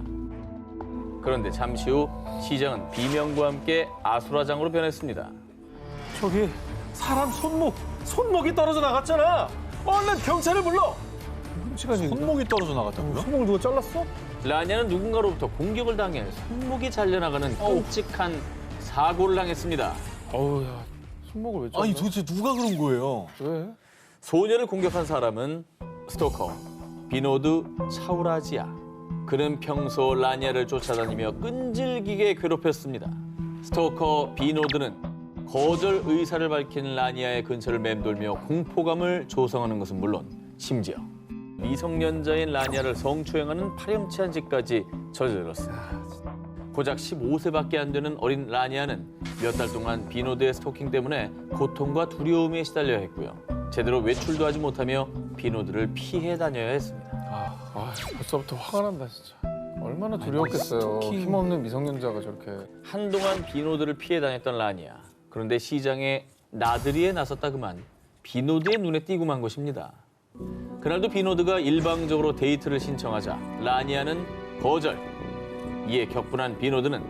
그런데 잠시 후 시장은 비명과 함께 아수라장으로 변했습니다. 저기 사람 손목이 떨어져 나갔잖아. 얼른 경찰을 불러. 손목이 떨어져 나갔다고요? 손목을 누가 잘랐어? 라니아는 누군가로부터 공격을 당해 손목이 잘려나가는 끔찍한 사고를 당했습니다. 어우, 야, 손목을 왜 잘라? 아니, 도대체 누가 그런 거예요? 왜? 소녀를 공격한 사람은 스토커 비노드 차우라지아. 그는 평소 라니아를 쫓아다니며 끈질기게 괴롭혔습니다. 스토커 비노드는 거절 의사를 밝힌 라니아의 근처를 맴돌며 공포감을 조성하는 것은 물론 심지어 미성년자인 라니아를 성추행하는 파렴치한 짓까지 저질렀습니다. 고작 15세밖에 안 되는 어린 라니아는 몇 달 동안 비노드의 스토킹 때문에 고통과 두려움에 시달려야 했고요. 제대로 외출도 하지 못하며 비노드를 피해 다녀야 했습니다. 벌써부터 화가 난다 진짜. 얼마나 두려웠겠어요. 힘없는 미성년자가 저렇게. 한동안 비노드를 피해 다녔던 라니아. 그런데 시장에 나들이에 나섰다 그만 비노드의 눈에 띄고 만 것입니다. 그날도 비노드가 일방적으로 데이트를 신청하자 라니아는 거절. 이에 격분한 비노드는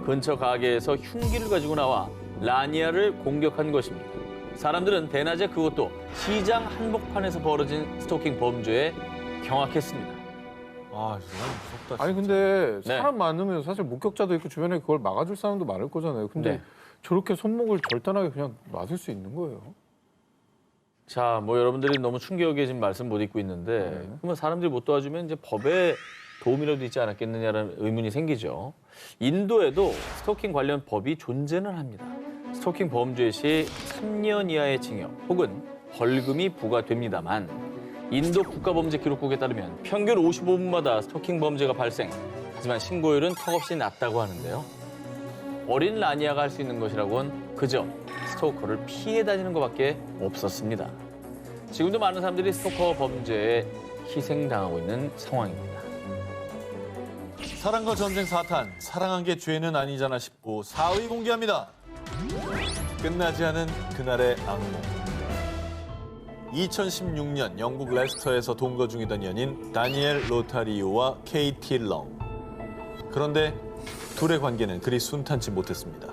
근처 가게에서 흉기를 가지고 나와 라니아를 공격한 것입니다. 사람들은 대낮에 그것도 시장 한복판에서 벌어진 스토킹 범죄에 경악했습니다. 아, 정말 무섭다. 아니 근데 네. 사람 많으면 사실 목격자도 있고 주변에 그걸 막아줄 사람도 많을 거잖아요. 근데 네. 저렇게 손목을 절단하게 그냥 놔둘 수 있는 거예요. 자, 뭐 여러분들이 너무 충격에 지금 말씀 못 읽고 있는데 그러면 사람들이 못 도와주면 이제 법에 도움이라도 있지 않았겠느냐라는 의문이 생기죠. 인도에도 스토킹 관련 법이 존재는 합니다. 스토킹 범죄 시 3년 이하의 징역 혹은 벌금이 부과됩니다만 인도 국가범죄기록국에 따르면 평균 55분마다 스토킹 범죄가 발생. 하지만 신고율은 턱없이 낮다고 하는데요. 어린 라니아가 할 수 있는 것이라곤 그저 스토커를 피해 다니는 것밖에 없었습니다. 지금도 많은 사람들이 스토커 범죄에 희생당하고 있는 상황입니다. 사랑과 전쟁 4탄, 사랑한 게 죄는 아니잖아 싶고 4위 공개합니다. 끝나지 않은 그날의 악몽. 2016년 영국 레스터에서 동거 중이던 연인 다니엘 로타리오와 케이티 렁. 그런데 둘의 관계는 그리 순탄치 못했습니다.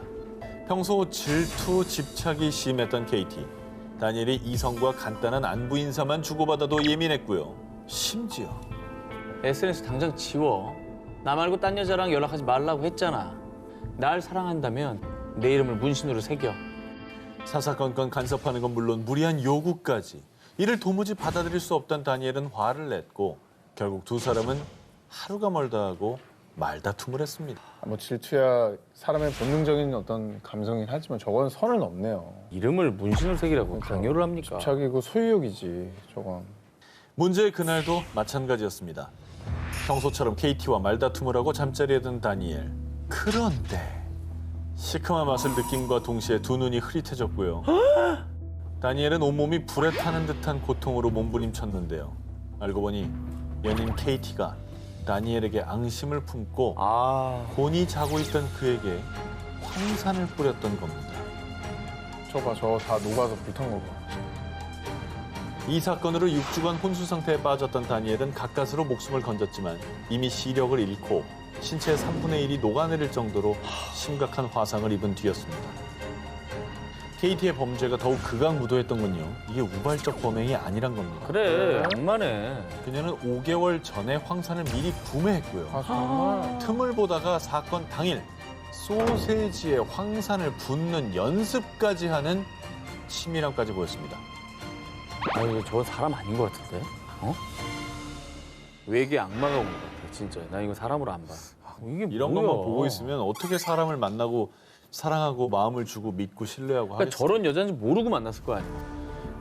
평소 질투, 집착이 심했던 케이티. 다니엘이 이성과 간단한 안부 인사만 주고받아도 예민했고요. 심지어 SNS 당장 지워. 나 말고 딴 여자랑 연락하지 말라고 했잖아. 날 사랑한다면 내 이름을 문신으로 새겨. 사사건건 간섭하는 건 물론 무리한 요구까지. 이를 도무지 받아들일 수 없던 다니엘은 화를 냈고 결국 두 사람은 하루가 멀다 하고 말다툼을 했습니다. 뭐 질투야 사람의 본능적인 어떤 감성이긴 하지만 저건 선을 넘네요. 이름을 문신으로 새기라고 강요를 합니까? 집착이고 소유욕이지 저건. 문제의 그날도 마찬가지였습니다. 평소처럼 케이티와 말다툼을 하고 잠자리에 든 다니엘. 그런데 시큼한 맛을 느낌과 동시에 두 눈이 흐릿해졌고요. 다니엘은 온몸이 불에 타는 듯한 고통으로 몸부림쳤는데요. 알고 보니 연인 케이티가 다니엘에게 앙심을 품고 곤히 자고 있던 그에게 황산을 뿌렸던 겁니다. 저거 다 녹아서 불탄 거 봐. 이 사건으로 6주간 혼수 상태에 빠졌던 다니엘은 가까스로 목숨을 건졌지만 이미 시력을 잃고 신체의 3분의 1이 녹아내릴 정도로 심각한 화상을 입은 뒤였습니다. 케이티의 범죄가 더욱 극악무도했던 건요. 이게 우발적 범행이 아니란 겁니다. 그래, 악마네. 그녀는 5개월 전에 황산을 미리 구매했고요. 아 정말. 틈을 보다가 사건 당일 소세지에 황산을 붓는 연습까지 하는 치밀함까지 보였습니다. 아유, 저건 사람 아닌 것 같은데? 어? 외계 악마가 온 것 같아, 진짜. 나 이거 사람으로 안 봐. 이게 이런 뭐야. 것만 보고 있으면 어떻게 사람을 만나고 사랑하고 마음을 주고 믿고 신뢰하고 그러니까 하겠어요. 저런 여자인지 모르고 만났을 거 아니야.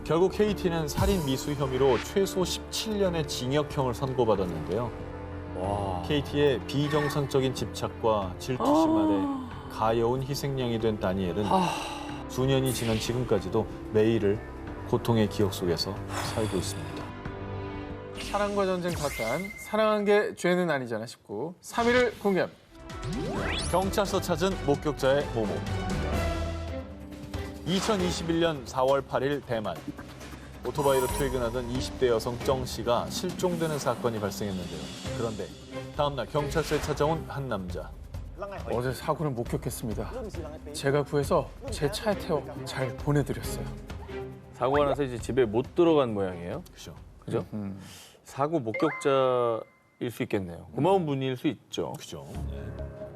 결국 케이티는 살인 미수 혐의로 최소 17년의 징역형을 선고받았는데요. 와. 케이티의 비정상적인 집착과 질투 심할에 가여운 희생양이 된 다니엘은 수년이 지난 지금까지도 매일을 고통의 기억 속에서 살고 있습니다. 사랑과 전쟁 4탄 사랑한 게 죄는 아니잖아 싶고 3위를 공개합니다. 경찰서 찾은 목격자의 모모. 2021년 4월 8일 대만. 오토바이로 퇴근하던 20대 여성 정 씨가 실종되는 사건이 발생했는데요. 그런데 다음날 경찰서에 찾아온 한 남자. 어제 사고를 목격했습니다. 제가 구해서 제 차에 태워 잘 보내드렸어요. 사고가 나서 이제 집에 못 들어간 모양이에요. 그죠? 그죠? 사고 목격자일 수 있겠네요. 고마운 분일 수 있죠. 그죠. 네.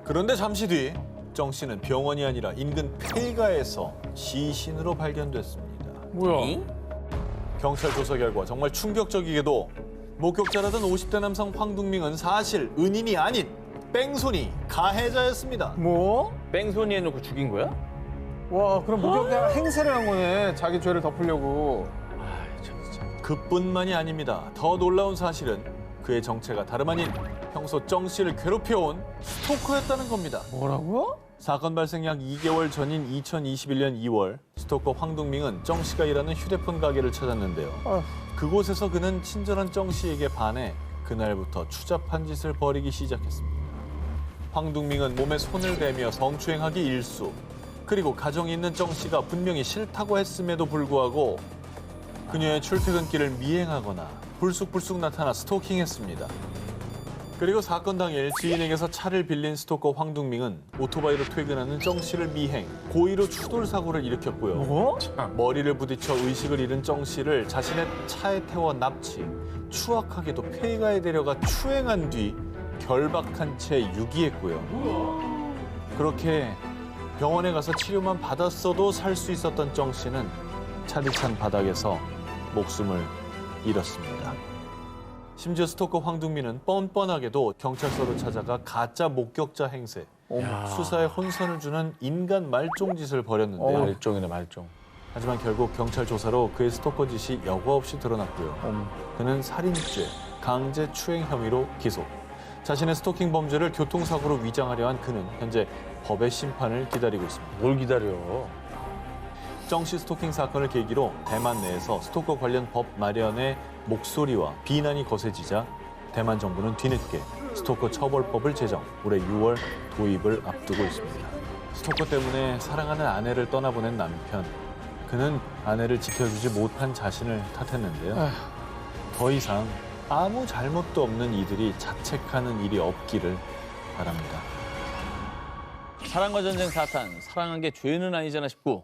그런데 잠시 뒤 정 씨는 병원이 아니라 인근 폐가에서 시신으로 발견됐습니다. 뭐야? 경찰 조사 결과 정말 충격적이게도 목격자라던 50대 남성 황둥밍은 사실 은인이 아닌 뺑소니 가해자였습니다. 뭐? 뺑소니 해놓고 죽인 거야? 와 그럼 목격자 행세를 한 거네. 자기 죄를 덮으려고. 아, 참, 진짜. 그뿐만이 아닙니다. 더 놀라운 사실은 그의 정체가 다름 아닌 평소 정 씨를 괴롭혀온 스토커였다는 겁니다. 뭐라고요? 사건 발생 약 2개월 전인 2021년 2월 스토커 황동민은 정 씨가 일하는 휴대폰 가게를 찾았는데요. 아휴. 그곳에서 그는 친절한 정 씨에게 반해 그날부터 추잡한 짓을 벌이기 시작했습니다. 황동민은 몸에 손을 대며 성추행하기 일수, 그리고 가정이 있는 정 씨가 분명히 싫다고 했음에도 불구하고 그녀의 출퇴근길을 미행하거나 불쑥불쑥 나타나 스토킹했습니다. 그리고 사건 당일 지인에게서 차를 빌린 스토커 황동민은 오토바이로 퇴근하는 정 씨를 미행, 고의로 추돌 사고를 일으켰고요. 뭐? 머리를 부딪혀 의식을 잃은 정 씨를 자신의 차에 태워 납치, 추악하게도 폐가에 데려가 추행한 뒤 결박한 채 유기했고요. 그렇게 병원에 가서 치료만 받았어도 살 수 있었던 정 씨는 차디찬 바닥에서 목숨을 잃었습니다. 심지어 스토커 황동민은 뻔뻔하게도 경찰서로 찾아가 가짜 목격자 행세, 수사에 혼선을 주는 인간 말종짓을 벌였는데요. 말종이네, 말종. 하지만 결국 경찰 조사로 그의 스토커 짓이 여과 없이 드러났고요. 그는 살인죄, 강제 추행 혐의로 기소. 자신의 스토킹 범죄를 교통사고로 위장하려 한 그는 현재 법의 심판을 기다리고 있습니다. 뭘 기다려? 정씨 스토킹 사건을 계기로 대만 내에서 스토커 관련 법 마련의 목소리와 비난이 거세지자 대만 정부는 뒤늦게 스토커 처벌법을 제정, 올해 6월 도입을 앞두고 있습니다. 스토커 때문에 사랑하는 아내를 떠나보낸 남편. 그는 아내를 지켜주지 못한 자신을 탓했는데요. 더 이상 아무 잘못도 없는 이들이 자책하는 일이 없기를 바랍니다. 사랑과 전쟁 4탄, 사랑한 게 죄는 아니잖아 19.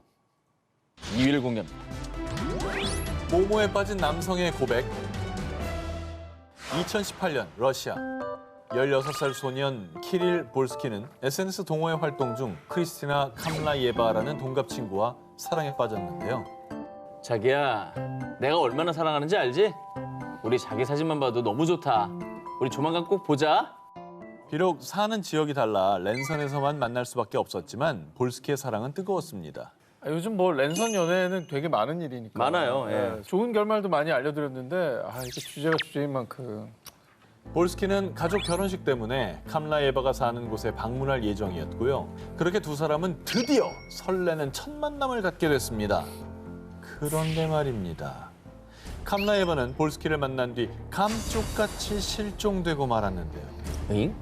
2일 공개입니다. 모모에 빠진 남성의 고백. 2018년 러시아 16살 소년 키릴 볼스키는 SNS 동호회 활동 중 크리스티나 캄라예바라는 동갑 친구와 사랑에 빠졌는데요. 자기야, 내가 얼마나 사랑하는지 알지? 우리 자기 사진만 봐도 너무 좋다. 우리 조만간 꼭 보자. 비록 사는 지역이 달라 랜선에서만 만날 수밖에 없었지만 볼스키의 사랑은 뜨거웠습니다. 요즘 뭐 랜선 연애는 되게 많은 일이니까. 많아요, 예. 좋은 결말도 많이 알려드렸는데 이게 주제가 주제인 만큼. 볼스키는 가족 결혼식 때문에 캄라예바가 사는 곳에 방문할 예정이었고요. 그렇게 두 사람은 드디어 설레는 첫 만남을 갖게 됐습니다. 그런데 말입니다. 캄라예바는 볼스키를 만난 뒤 감쪽같이 실종되고 말았는데요. 응?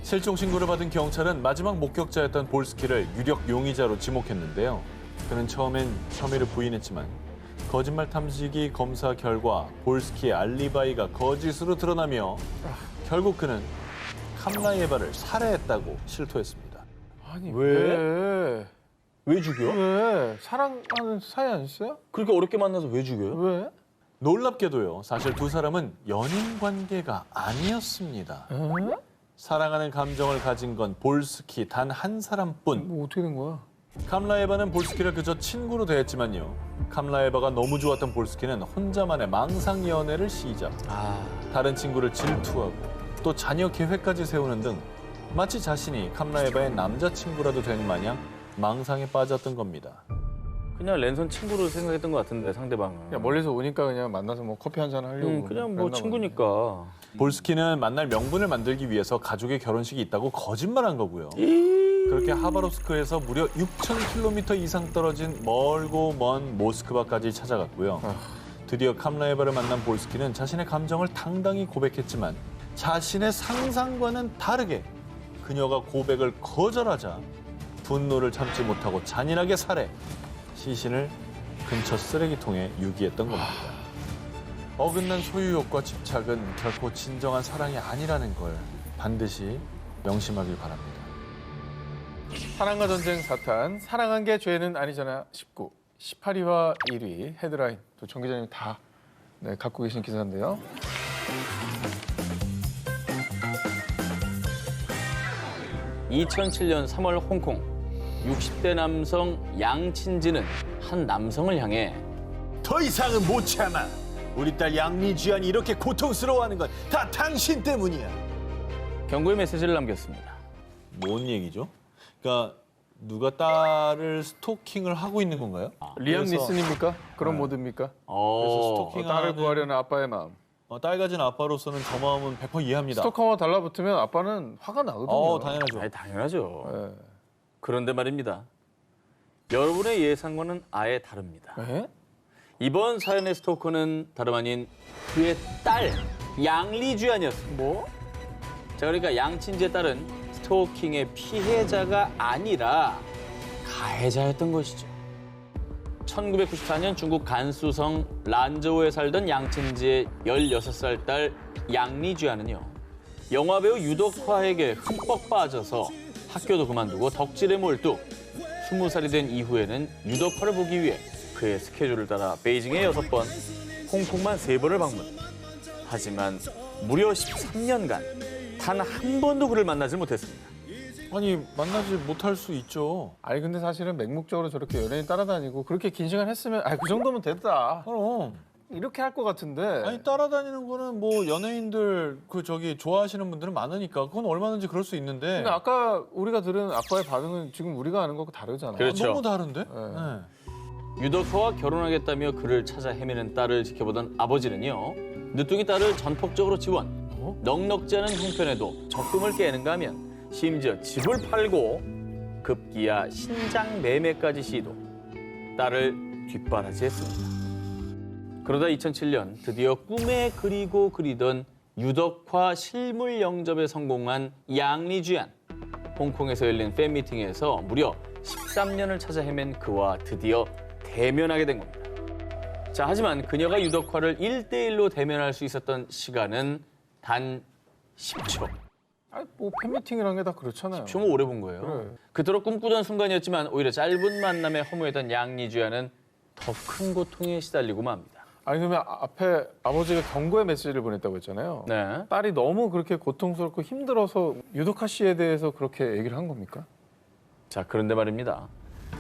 실종 신고를 받은 경찰은 마지막 목격자였던 볼스키를 유력 용의자로 지목했는데요. 그는 처음엔 혐의를 부인했지만 거짓말 탐지기 검사 결과 볼스키의 알리바이가 거짓으로 드러나며 결국 그는 캄라예바를 살해했다고 실토했습니다. 아니 왜? 왜 죽여? 왜? 사랑하는 사이 아니었어요? 그렇게 어렵게 만나서 왜 죽여요? 왜? 놀랍게도요. 사실 두 사람은 연인 관계가 아니었습니다. 사랑하는 감정을 가진 건 볼스키 단 한 사람뿐. 뭐 어떻게 된 거야? 캄라예바는 볼스키를 그저 친구로 대했지만요. 캄라예바가 너무 좋았던 볼스키는 혼자만의 망상 연애를 시작. 다른 친구를 질투하고 또 자녀 계획까지 세우는 등 마치 자신이 캄라예바의 남자친구라도 된 마냥 망상에 빠졌던 겁니다. 그냥 랜선 친구로 생각했던 것 같은데 상대방은. 그냥 멀리서 오니까 그냥 만나서 뭐 커피 한잔 하려고. 그냥 뭐 그랬나 친구니까. 볼스키는 만날 명분을 만들기 위해서 가족의 결혼식이 있다고 거짓말한 거고요. 그렇게 하바롭스크에서 무려 6,000km 이상 떨어진 멀고 먼 모스크바까지 찾아갔고요. 드디어 캄라예바를 만난 볼스키는 자신의 감정을 당당히 고백했지만 자신의 상상과는 다르게 그녀가 고백을 거절하자 분노를 참지 못하고 잔인하게 살해, 시신을 근처 쓰레기통에 유기했던 겁니다. 어긋난 소유욕과 집착은 결코 진정한 사랑이 아니라는 걸 반드시 명심하길 바랍니다. 사랑과 전쟁 4탄, 사랑한 게 죄는 아니잖아 19. 18위와 1위 헤드라인 또 정 기자님 다 갖고 계신 기사인데요. (2007년 3월) 홍콩 60대 남성 양친지는 한 남성을 향해 더 이상은 못 참아. 우리 딸 양리주안이 이렇게 고통스러워하는 건 다 당신 때문이야. 경고의 메시지를 남겼습니다. 뭔 얘기죠? 그러니까 누가 딸을 스토킹을 하고 있는 건가요? 리암 그래서- 니슨입니까? 그런 모드입니까? 그래서 스토킹 딸을 구하려는 아빠의 마음. 딸 가진 아빠로서는 저 마음은 100% 이해합니다. 스토커와 달라붙으면 아빠는 화가 나거든요. 당연하죠. 아니, 당연하죠. 예. 그런데 말입니다. 여러분의 예상과는 아예 다릅니다. 예? 이번 사연의 스토커는 다름 아닌 그의 딸 양리주안이었습니다. 뭐? 자, 그러니까 양친지의 딸은 스토킹의 피해자가 아니라 가해자였던 것이죠. 1994년 중국 간수성 란저우에 살던 양친지의 16살 딸 양리주안은요. 영화배우 유덕화에게 흠뻑 빠져서 학교도 그만두고 덕질에 몰두 20살이 된 이후에는 유덕화를 보기 위해 그의 스케줄을 따라 베이징에 6번, 홍콩만 3번을 방문. 하지만 무려 13년간 단 한 번도 그를 만나지 못했습니다. 아니 만나지 못할 수 있죠. 아니 근데 사실은 맹목적으로 저렇게 연예인 따라다니고 그렇게 긴 시간 했으면 그 정도면 됐다. 그럼 이렇게 할 것 같은데. 아니 따라다니는 거는 뭐 연예인들 좋아하시는 분들은 많으니까 그건 얼마든지 그럴 수 있는데 근데 아까 우리가 들은 아빠의 반응은 지금 우리가 아는 거하고 다르잖아요. 그렇죠. 너무 다른데? 네. 유덕화와 결혼하겠다며 그를 찾아 헤매는 딸을 지켜보던 아버지는요. 늦둥이 딸을 전폭적으로 지원. 넉넉지 않은 형편에도 적금을 깨는가 하면 심지어 집을 팔고 급기야 신장 매매까지 시도. 딸을 뒷바라지했습니다. 그러다 2007년 드디어 꿈에 그리고 그리던 유덕화 실물 영접에 성공한 양리주안. 홍콩에서 열린 팬미팅에서 무려 13년을 찾아 헤맨 그와 드디어 대면하게 된 겁니다. 자, 하지만 그녀가 유덕화를 1대1로 대면할 수 있었던 시간은 단 10초. 아니 뭐 팬미팅이란 게 다 그렇잖아요. 좀 오래 본 거예요. 그래. 그토록 꿈꾸던 순간이었지만 오히려 짧은 만남에 허무했던 양리주안은 더 큰 고통에 시달리고 맙니다. 아니 그러면 앞에 아버지가 경고의 메시지를 보냈다고 했잖아요. 네. 딸이 너무 그렇게 고통스럽고 힘들어서 유덕화 씨에 대해서 그렇게 얘기를 한 겁니까? 자, 그런데 말입니다.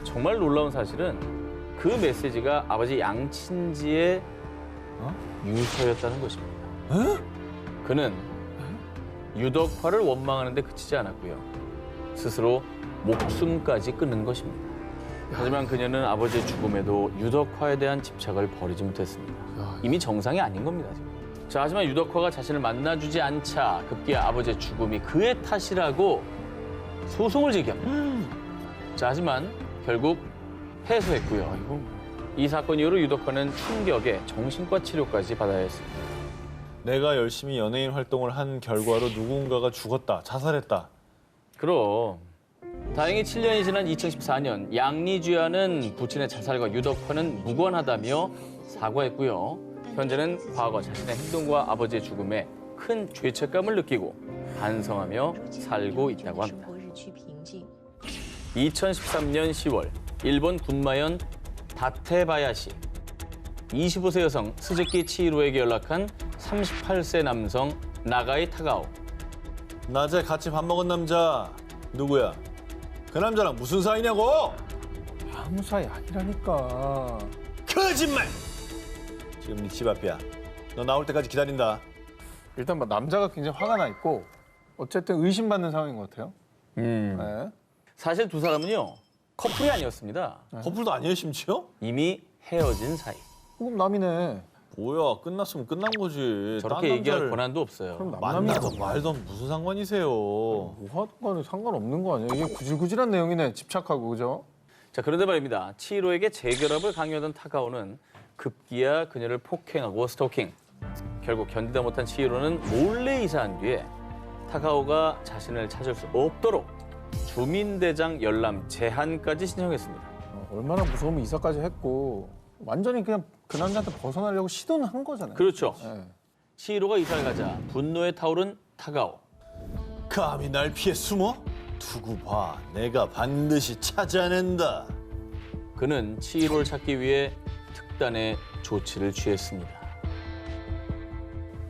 정말 놀라운 사실은 그 메시지가 아버지 양친지의 유서였다는 것입니다. 그는 유덕화를 원망하는 데 그치지 않았고요. 스스로 목숨까지 끊는 것입니다. 하지만 그녀는 아버지의 죽음에도 유덕화에 대한 집착을 버리지 못했습니다. 이미 정상이 아닌 겁니다, 지금. 자, 하지만 유덕화가 자신을 만나주지 않자 급기야 아버지의 죽음이 그의 탓이라고 소송을 제기합니다. 자, 하지만 결국 패소했고요. 이 사건 이후로 유덕화는 충격에 정신과 치료까지 받아야 했습니다. 내가 열심히 연예인 활동을 한 결과로 누군가가 죽었다, 자살했다. 그럼 다행히 7년이 지난 2014년 양리주안은 부친의 자살과 유덕화는 무관하다며 사과했고요. 현재는 과거 자신의 행동과 아버지의 죽음에 큰 죄책감을 느끼고 반성하며 살고 있다고 합니다. 2013년 10월 일본 군마현 다테바야시 25세 여성 스즈키 치히로에게 연락한 38세 남성 나가이 타가오. 낮에 같이 밥 먹은 남자 누구야? 그 남자랑 무슨 사이냐고? 아무 사이 아니라니까. 거짓말! 지금 네 집 앞이야. 너 나올 때까지 기다린다. 일단 뭐 남자가 굉장히 화가 나 있고 어쨌든 의심받는 상황인 것 같아요. 네. 사실 두 사람은요 커플이 아니었습니다. 커플도 아니에요 심지어? 이미 헤어진 사이. 그럼 남이네. 뭐야 끝났으면 끝난 거지. 저렇게 딴 얘기할 남자를 권한도 없어요. 그럼 만나든 남남이든 말든 무슨 상관이세요? 뭐하건 상관없는 거 아니에요? 이게 구질구질한 내용이네. 집착하고 그죠? 자, 그런데 말입니다. 치히로에게 재결합을 강요하던 타가오는 급기야 그녀를 폭행하고 스토킹. 결국 견디다 못한 치히로는 몰래 이사한 뒤에 타가오가 자신을 찾을 수 없도록 주민대장 열람 제한까지 신청했습니다. 얼마나 무서우면 이사까지 했고 완전히 그냥 그 남자한테 벗어나려고 시도는 한 거잖아요. 그렇죠. 네. 치히로가 이사를 가자 분노에 타오른 타가오. 감히 날 피해 숨어? 두고 봐. 내가 반드시 찾아낸다. 그는 치히로를 찾기 위해 특단의 조치를 취했습니다.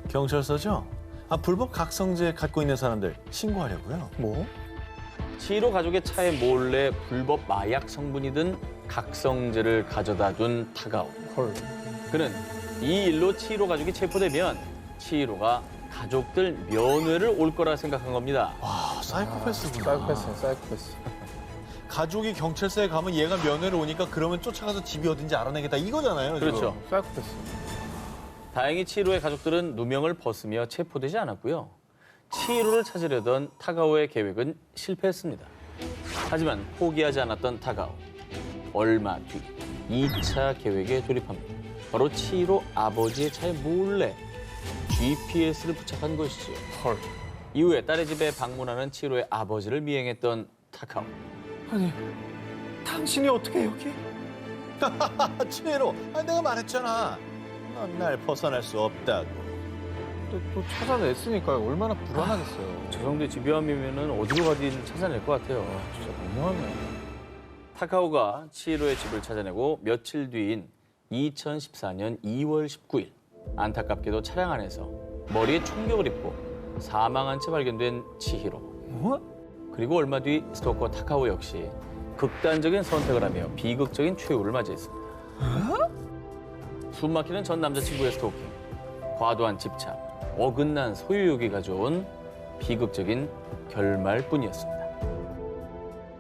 경찰서죠? 불법 각성제 갖고 있는 사람들 신고하려고요. 뭐? 치히로 가족의 차에 몰래 불법 마약 성분이 든 각성제를 가져다 둔 타가오. 헐. 그는 이 일로 치히로 가족이 체포되면 치히로가 가족들 면회를 올 거라 생각한 겁니다. 사이코패스구나. 사이코패스. 가족이 경찰서에 가면 얘가 면회를 오니까 그러면 쫓아가서 집이 어딘지 알아내겠다 이거잖아요. 지금. 그렇죠. 사이코패스. 다행히 치히로의 가족들은 누명을 벗으며 체포되지 않았고요. 치히로를 찾으려던 타가오의 계획은 실패했습니다. 하지만 포기하지 않았던 타가오. 얼마 뒤 2차 계획에 돌입합니다. 바로 치히로 아버지의 차에 몰래 GPS를 부착한 것이죠. 헐. 이후에 딸의 집에 방문하는 치히로의 아버지를 미행했던 타카오. 아니, 당신이 어떻게 여기? 치히로, 내가 말했잖아. 넌 날 벗어날 수 없다고. 또 찾아냈으니까요. 얼마나 불안하겠어요. 저 정도의 집요함이면 어디로 가든 찾아낼 것 같아요. 진짜 너무하네. 타카오가 치히로의 집을 찾아내고 며칠 뒤인 2014년 2월 19일 안타깝게도 차량 안에서 머리에 총격을 입고 사망한 채 발견된 치히로. 뭐? 그리고 얼마 뒤 스토커 타카오 역시 극단적인 선택을 하며 비극적인 최후를 맞이했습니다. 숨막히는 전 남자친구의 스토킹, 과도한 집착, 어긋난 소유욕이 가져온 비극적인 결말뿐이었습니다.